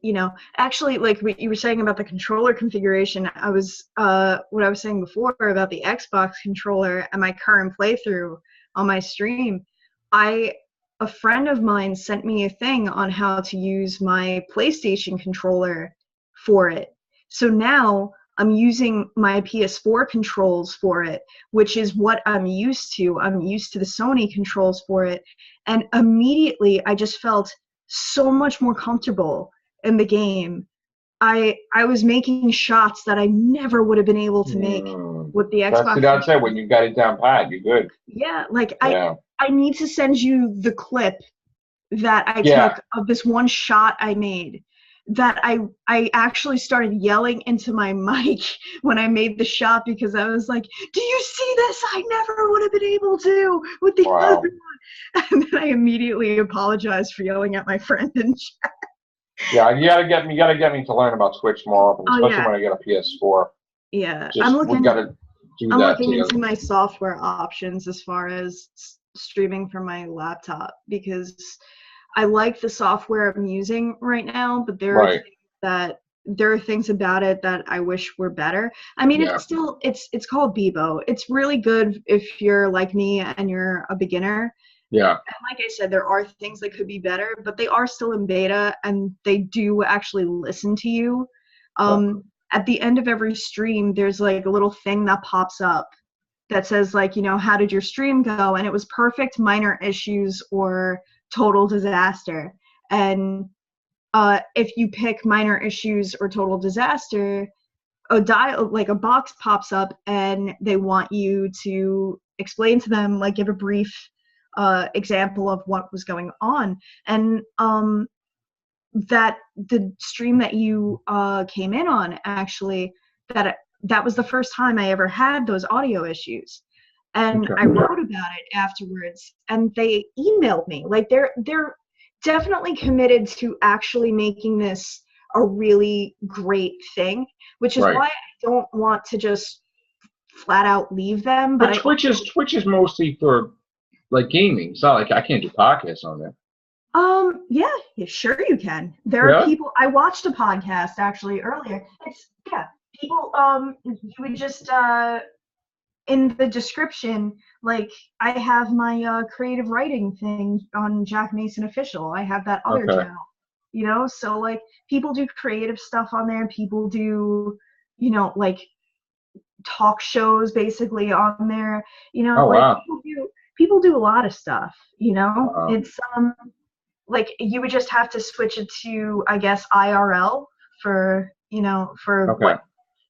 actually, like what you were saying about the controller configuration, what I was saying before about the Xbox controller and my current playthrough on my stream, a friend of mine sent me a thing on how to use my PlayStation controller for it. So now I'm using my PS4 controls for it, which is what I'm used to. I'm used to the Sony controls for it. And immediately I just felt so much more comfortable in the game. I was making shots that I never would have been able to make with the Xbox. That's it. When you got it down pat, you're good. Yeah, like I need to send you the clip that I took of this one shot I made. That I actually started yelling into my mic when I made the shot because I was like, "Do you see this? I never would have been able to with the other one." And then I immediately apologized for yelling at my friend in chat. Yeah, you gotta get me to learn about Twitch more often, especially when I get a PS4. Yeah, I'm looking into my software options as far as streaming from my laptop because I like the software I'm using right now, but there are things about it that I wish were better. I mean, it's called Bebo. It's really good if you're like me and you're a beginner. Yeah. And like I said, there are things that could be better, but they are still in beta and they do actually listen to you. At the end of every stream, there's like a little thing that pops up that says like, how did your stream go? And it was perfect, minor issues, or total disaster. And if you pick minor issues or total disaster, a box pops up and they want you to explain to them, like give a brief example of what was going on. And that the stream that you came in on, actually, that was the first time I ever had those audio issues. And I wrote about it afterwards, and they emailed me. Like they're definitely committed to actually making this a really great thing, which is why I don't want to just flat out leave them. But Twitch is mostly for like gaming. It's not like I can't do podcasts on there. Yeah, sure you can. There are people. I watched a podcast actually earlier. people, you would just, in the description, like, I have my creative writing thing on Jack Mason Official. I have that other Okay. channel, so like people do creative stuff on there. People do, like talk shows basically on there. Oh Like wow. people do a lot of stuff. Uh, It's like you would just have to switch it to, I guess, IRL for okay. what,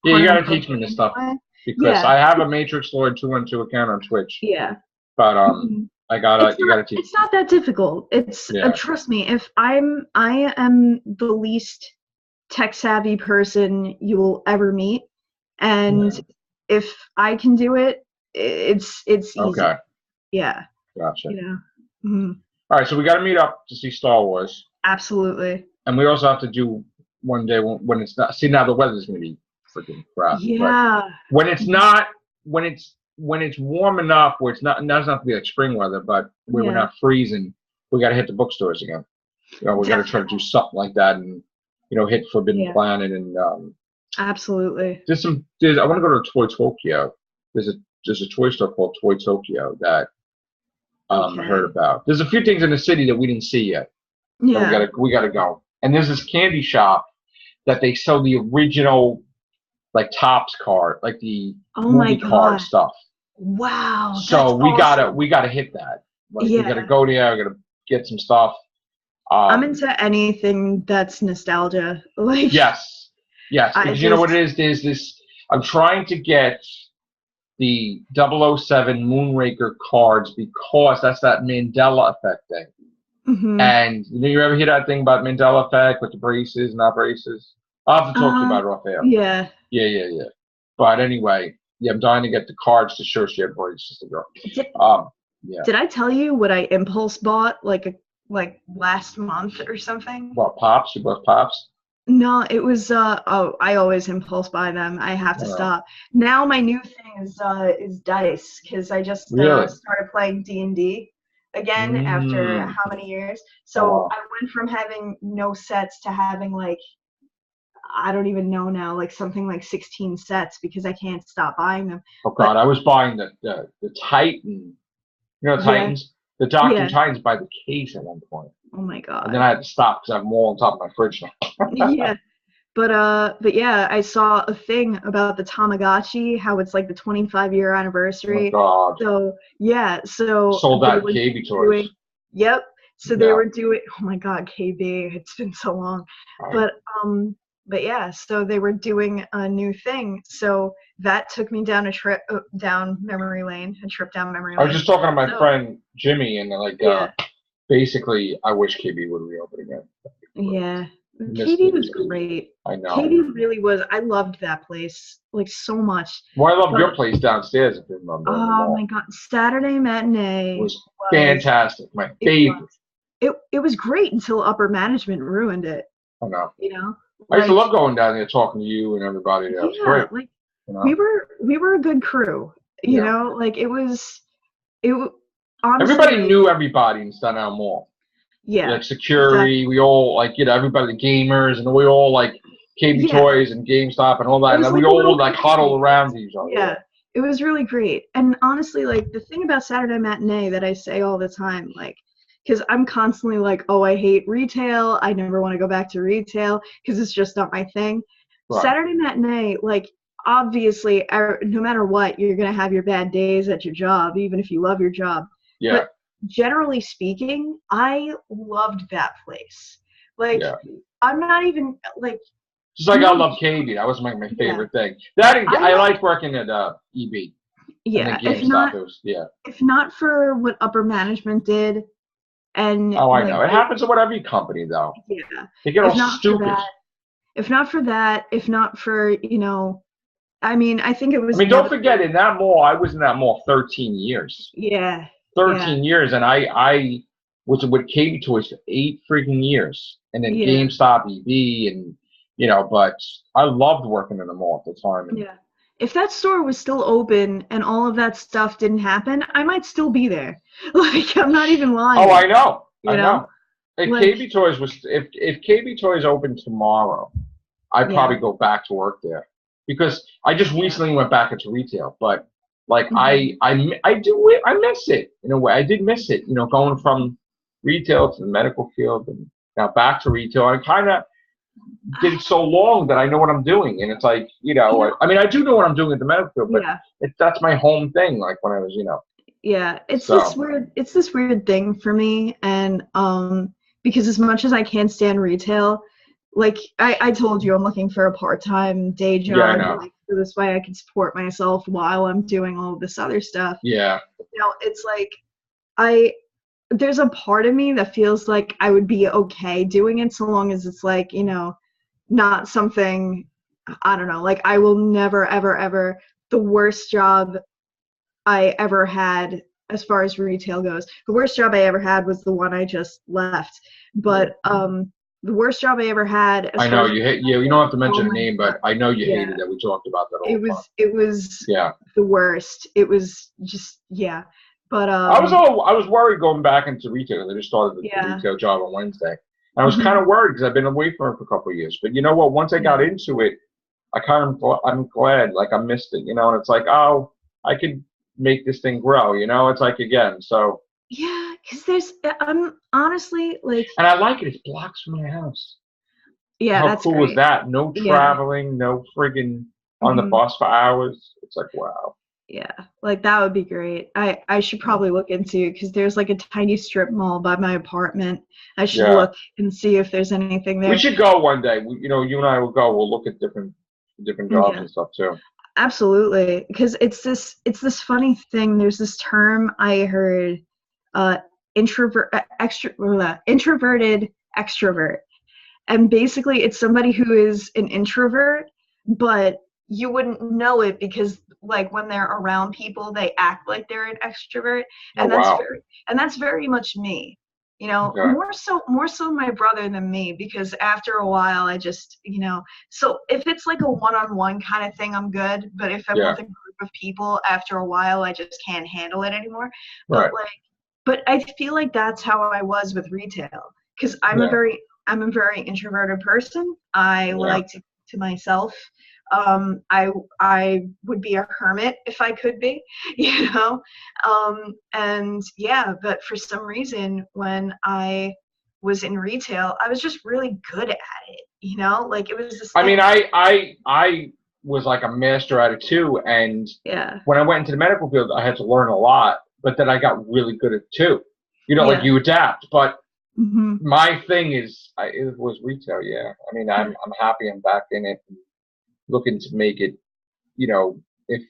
Yeah, you quote got to unquote teach me this games stuff play. because Yeah, I have a Matrix Lord 212 account on Twitch, yeah. but Mhm. you gotta teach. It's not that difficult. It's Yeah. trust me, if I am the least tech savvy person you will ever meet, and Yeah. if I can do it, it's easy. Okay. Yeah, Gotcha. you know. Mhm. All right, so we got to meet up to see Star Wars, Absolutely. and we also have to do one day when it's not. See, now the weather's going to be freaking crap, but Yeah. when it's not, when it's warm enough where it's not, it doesn't have to be like spring weather, but where we're Yeah. not freezing, we got to hit the bookstores again. We got to try to do something like that, and hit Forbidden Yeah. Planet, and Absolutely. I want to go to Toy Tokyo. There's a toy store called Toy Tokyo that I heard Okay. about. There's a few things in the city that we didn't see yet. So Yeah. we gotta go. And there's this candy shop that they sell the original like Topps card, like the Oh my movie card God. stuff. Wow, that's So awesome. we gotta hit that. Like we gotta Yeah. go there. We gotta get some stuff. I'm Um, into anything that's nostalgia. Like, yes, yes, I because you know what just, it is. There's this. I'm trying to get the 007 Moonraker cards because that's that Mandela effect thing. mhm. And you ever hear that thing about Mandela effect with the braces, not braces? I'll have to talk to you Uh, about it off air. yeah. Yeah. But anyway, yeah, I'm dying to get the cards to show she had braces to go. Did, Yeah. did I tell you what I impulse bought like last month or something? Well, pops, you bought pops. No, it was I always impulse buy them. I have to Uh, stop. Now my new thing is dice, because I just really? started playing D&D again after Mm. how many years. Oh So wow. I went from having no sets to having, like, I don't even know now, like something like 16 sets, because I can't stop buying them. Oh But God, I was buying the Titan. You know yeah, Titans, the Docking yeah. Titans by the case at one point, Oh my and then God. I had to stop because I have them all on top of my fridge now. Yeah. But yeah, I saw a thing about the Tamagotchi, how it's like the 25-year Oh my anniversary. God. So yeah, so Sold they out were KB doing, toys. yep. So they Yeah. were doing, oh my God, KB, it's been so long. But but yeah, so they were doing a new thing. So that took me down a trip down memory lane, a trip down memory I was lane. just talking to my So friend Jimmy, and like, yeah, basically, I wish KB would reopen again. yeah. Missed KB it. was great. I know. KB really was. I loved that place like so much. Well, I love But your place downstairs if you remember in the oh my mall. God, Saturday It matinee was was fantastic. My it was favorite. it was great until upper management ruined it. I know. You know, I used to like, love going down there talking to you and everybody. That was yeah, great. like You know. we were a good crew. Yeah. Like it honestly, Everybody like, knew everybody in Staten Island Mall. yeah, Like security, exactly. we all like everybody, the gamers, and we all like KB Yeah, Toys and GameStop and all that, it and was then we like a little all like huddle community. around each other. Yeah. Yeah, it was really great. And honestly, like, the thing about Saturday matinee that I say all the time, like, because I'm constantly like, oh, I hate retail. I never want to go back to retail because it's just not my thing. Right. Saturday matinee, like, obviously, no matter what, you're going to have your bad days at your job, even if you love your job. Yeah. But generally speaking, I loved that place. Like, Yeah. I'm not even, like, Just like I no, love KB. That was my yeah. favorite thing. That I I love, like working at EB and then yeah, GameStop. It was if not for what upper management did, and Oh, I like know. It happens with every company though. yeah, They get if all not for stupid. that, if not for, I mean, I think it I was mean, don't inevitable. forget in that mall, I was in that mall 13 years. Yeah, 13 years, and I was with KB Toys for 8 freaking years, and then yeah, GameStop, EB, and but I loved working in the mall at the time. And yeah. If that store was still open and all of that stuff didn't happen, I might still be there. Like, I'm not even oh, lying. I know. If Like, KB Toys was if KB Toys opened tomorrow, I'd yeah, probably go back to work there. because I just recently went back into retail, but like Mhm. I miss it in a way. I did miss it, going from retail to the medical field and now back to retail. I kind of did I, it so long that I know what I'm doing, and it's like, you know, I mean, I do know what I'm doing at the medical field, but yeah. that's my home thing. Like when I was, Yeah, so it's this weird thing for me, and because as much as I can't stand retail, like I told you, I'm looking for a part-time day yeah, I job, know, like so this way I can support myself while I'm doing all of this other stuff. yeah, It's like I there's a part of me that feels like I would be okay doing it so long as it's like, not something, I don't know, like I will never ever ever, the worst job I ever had as far as retail goes. The worst job I ever had was the one I just left. But the worst job I ever had as I far know as you hate you. You don't have to oh mention a my name, god, but I know you yeah, hated that. We talked about that it all the time. was it was Yeah. the worst. It was just yeah. But I was worried going back into retail. I just started the yeah. retail job on Wednesday. And I was kind Mhm. of worried because I've been away from it for a couple of years. But you know what? Once I got Yeah. into it, I'm glad. Like I missed it, and it's like, oh, I could make this thing grow. It's like again. So, Yeah, because there's I'm honestly like and I like it. It's blocks from my house. yeah, How that's cool is great. that? No Yeah. traveling, no friggin' on the Mhm. bus for hours. It's like wow. Yeah, like that would be great. I should probably look into because there's like a tiny strip mall by my apartment. I should Yeah. look and see if there's anything We there. should go one day. You and I will go. We'll look at different jobs Yeah, and stuff too. absolutely. Because it's this funny thing. There's this term I heard, uh, introverted extrovert, and basically it's somebody who is an introvert, but you wouldn't know it because like when they're around people they act like they're an extrovert, Oh and that's wow. very much me, Okay. more so my brother than me, because after a while I just, so if it's like a one-on-one kind of thing I'm good, but if I'm Yeah. with a group of people after a while I just can't handle it anymore. but Right. like but I feel like that's how I was with retail, because Yeah. I'm a very introverted person. I Yeah. like to myself. I would be a hermit if I could be, you know. And yeah, but for some reason, when I was in retail, I was just really good at it. Like it was this I mean, thing. I was like a master at it too, and Yeah, when I went into the medical field, I had to learn a lot, but then I got really good at it too. Like yeah, you adapt, but hmm my thing is, it was retail. Yeah. I mean, yeah, I'm happy I'm back in it, and looking to make it, if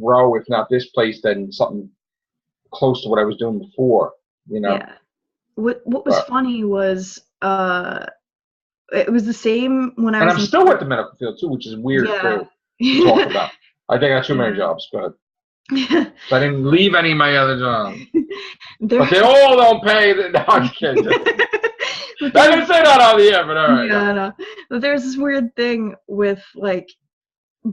grow, if not this place, then something close to what I was doing before. You know, yeah. What was but funny was it was the same when I and was I'm in still at the medical field too, which is weird yeah. too to talk about. I think I got too many Yeah. jobs, but so I didn't leave any of my other jobs. there But they all don't pay. No, I'm just kidding. but I there's didn't say that on the air, but all right. yeah, no. But there's this weird thing with like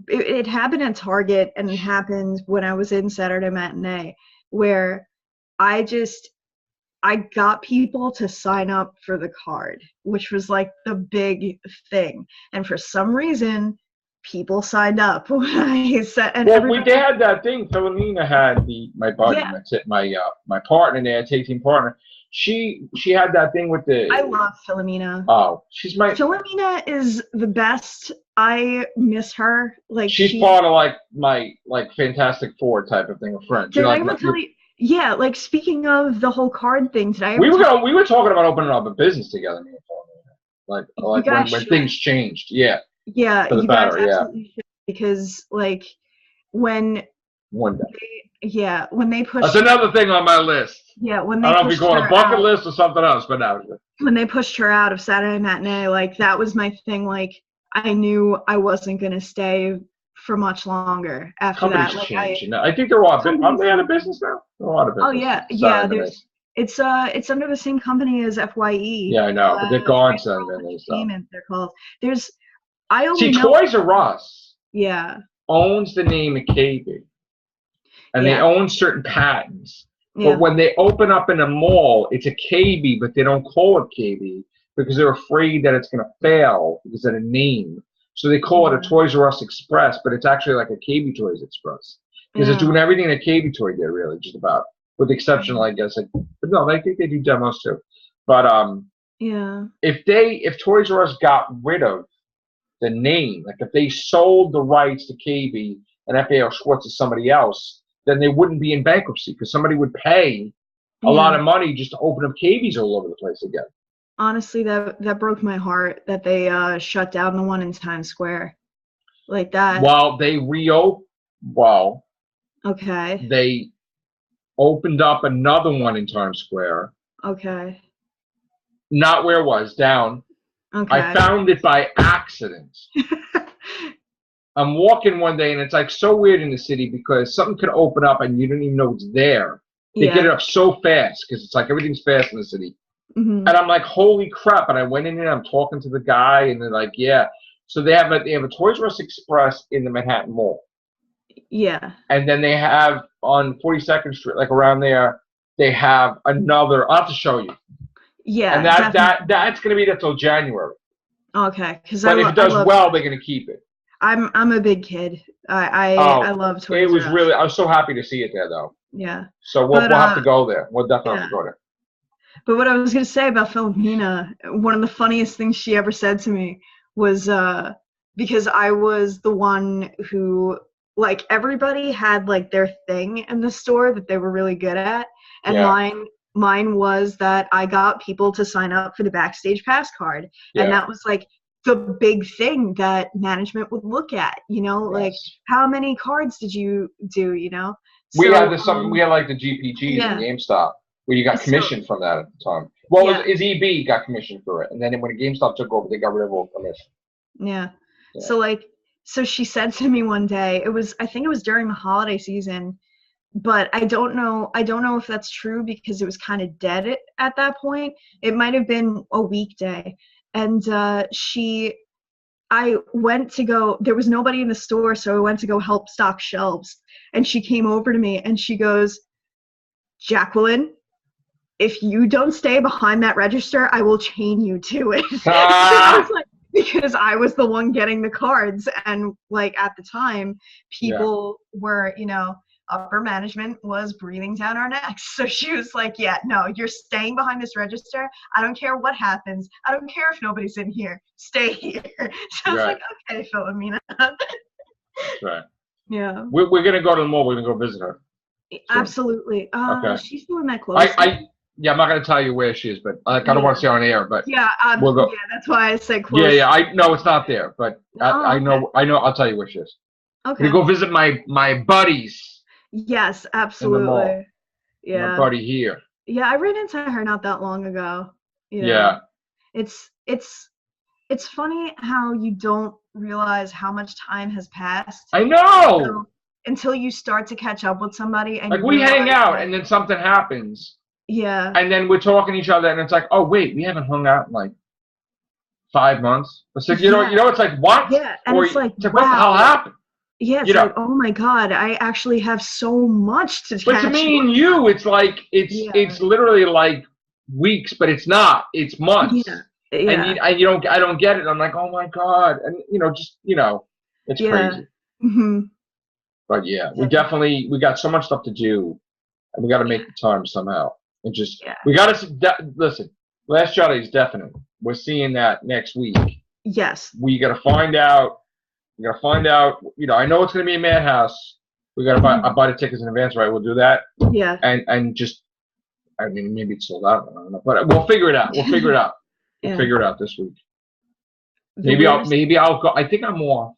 it happened at Target, and it happened when I was in Saturday Matinee, where I just I got people to sign up for the card, which was like the big thing. And for some reason, people signed up when I said, and Well, everybody, they had that thing. Philomena had my buddy, yeah, that's it, my partner there, tag team partner. She had that thing with I the love Philomena. she's my Philomena is the best. I miss her. Like she's part of like my like Fantastic Four type of thing of friends. did I Like ever tell you? Yeah, like speaking of the whole card thing, did I ever tell we were talking about opening up a business together, me and Philomena. you? You guys When should. things changed, yeah, Yeah, for the you guys battery, yeah, absolutely should, because like when one day. when they That's pushed another thing on my list. when I they don't know if you pushed call it a her bucket out list or something else, but now of Saturday Matinee, like that was my thing. Like I knew I wasn't gonna stay for much longer after companies that. Like change. I think they're all aren't companies they out of change. business now? They're all out of Oh business. yeah, yeah. Saturday There's it's under the same company as FYE. Yeah, I know, but they're gone Transworld Saturday stuff. Entertainment, they're called. There's I See, only know Toys R Us yeah, owns the name of KB, and they yeah, own certain patents. But yeah, when they open up in a mall, it's a KB, but they don't call it KB because they're afraid that it's going to fail because of the name. So they call it a Toys R Us Express, but it's actually like a KB Toys Express. Because it's doing everything a KB Toy did, really, just about. With the exception, I guess. But no, I think they do demos too. But if Toys R Us got rid of the name, like if they sold the rights to KB and FAO Schwartz to somebody else, then they wouldn't be in bankruptcy because somebody would pay a lot of money just to open up KBs all over the place again. Honestly, that broke my heart that they shut down the one in Times Square like that. Well, they reopened. Well, okay. They opened up another one in Times Square. Okay. Not where it was, down. Okay. I found it by accident. I'm walking one day, and it's like so weird in the city because something could open up and you don't even know it's there. They get it up so fast because it's like everything's fast in the city. And I'm like, holy crap. And I went in there, I'm talking to the guy, and they're like, yeah. So they have a Toys R Us Express in the Manhattan Mall. Yeah. And then they have on 42nd Street, like around there, they have another. I'll have to show you. Yeah. And that's going to be there till January. Okay. But if it does well, they're going to keep it. I'm a big kid. I love Toys R Us. It was really. I was so happy to see it there, though. Yeah. So we'll have to go there. We'll definitely have to go there. But what I was going to say about Philomena, one of the funniest things she ever said to me was because I was the one who, like, everybody had, like, their thing in the store that they were really good at. And mine was that I got people to sign up for the Backstage Pass card. Yeah. And that was, like, the big thing that management would look at, like, how many cards did you do, We had we had, like, the GPGs and GameStop. Where you got commission from that at the time. Well, is EB got commission for it, and then when GameStop took over, they got rid of all commission. Yeah. So she said to me one day, I think it was during the holiday season, but I don't know if that's true because it was kind of dead at that point. It might have been a weekday, and I went to go. There was nobody in the store, so I went to go help stock shelves, and she came over to me and she goes, "Jacqueline, if you don't stay behind that register, I will chain you to it." I was like, because I was the one getting the cards, and like at the time, people were, upper management was breathing down our necks. So she was like, "Yeah, no, you're staying behind this register. I don't care what happens. I don't care if nobody's in here. Stay here." So I was like, "Okay, Philomena." Right. Yeah. We're gonna go to the mall. We're gonna go visit her. Absolutely. Okay. She's still in that clothes. I'm not going to tell you where she is, but I don't want to say on air. But we'll go. Yeah, that's why I said close. Yeah. I know it's not there, but I know. I'll tell you where she is. Okay. We go visit my buddies. Yes, absolutely. Yeah. My buddy here. Yeah, I ran into her not that long ago. Yeah. It's funny how you don't realize how much time has passed. I know. Until you start to catch up with somebody, and like we hang out, and then something happens. Yeah. And then we're talking to each other, and it's like, oh wait, we haven't hung out in like 5 months. It's like, it's like what? Yeah, and it's like, wow. What the hell happened? Yeah, it's like, oh my God, I actually have so much to catch. But to me and you, it's like it's literally like weeks, but it's not. It's months. Yeah. And I don't get it. I'm like, oh my God, and it's crazy. Mm-hmm. But we got so much stuff to do, and we got to make the time somehow. And just we got to listen. Last Jedi is definite. We're seeing that next week. Yes. We got to find out. We got to find out. I know it's going to be a madhouse. We got to buy the tickets in advance, right? We'll do that. Yeah. And just, I mean, maybe it's sold out. I don't know, but we'll figure it out. We'll figure it out. We'll figure it out this week. Maybe I'll go. I think I'm off.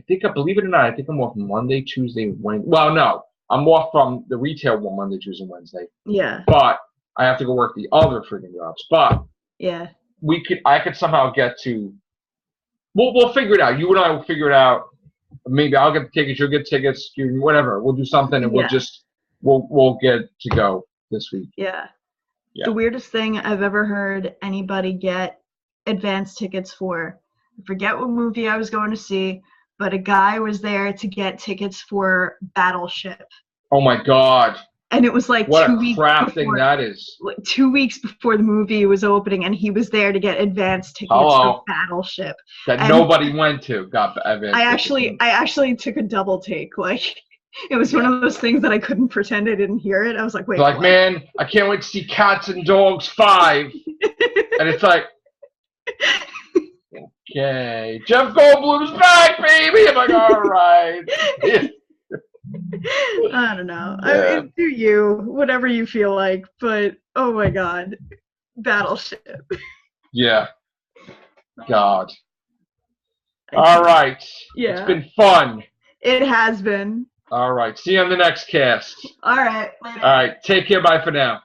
Believe it or not, I think I'm off Monday, Tuesday, Wednesday. Well, no. I'm off from the retail one Monday, Tuesday, Wednesday. Yeah. But I have to go work the other freaking jobs. But I could somehow get to. We'll figure it out. You and I will figure it out. Maybe I'll get the tickets. You'll get tickets. Whatever. We'll do something, and we'll get to go this week. Yeah. The weirdest thing I've ever heard anybody get advance tickets for. I forget what movie I was going to see. But a guy was there to get tickets for Battleship. Oh my God! And it was like What 2 a weeks crap before, thing that is. like 2 weeks before the movie was opening, and he was there to get advance tickets Hello. for Battleship. That And nobody went to. Got I actually took a double take. Like, it was one of those things that I couldn't pretend I didn't hear it. I was like, wait, like, what? man, I can't wait to see Cats and Dogs 5. And it's like, okay, Jeff Goldblum's back, baby. I'm like, all right. I don't know. Yeah. I mean, do you, whatever you feel like, but oh my god, Battleship. Yeah. God. All right. Yeah. It's been fun. It has been. All right. See you on the next cast. All right. Later. All right. Take care. Bye for now.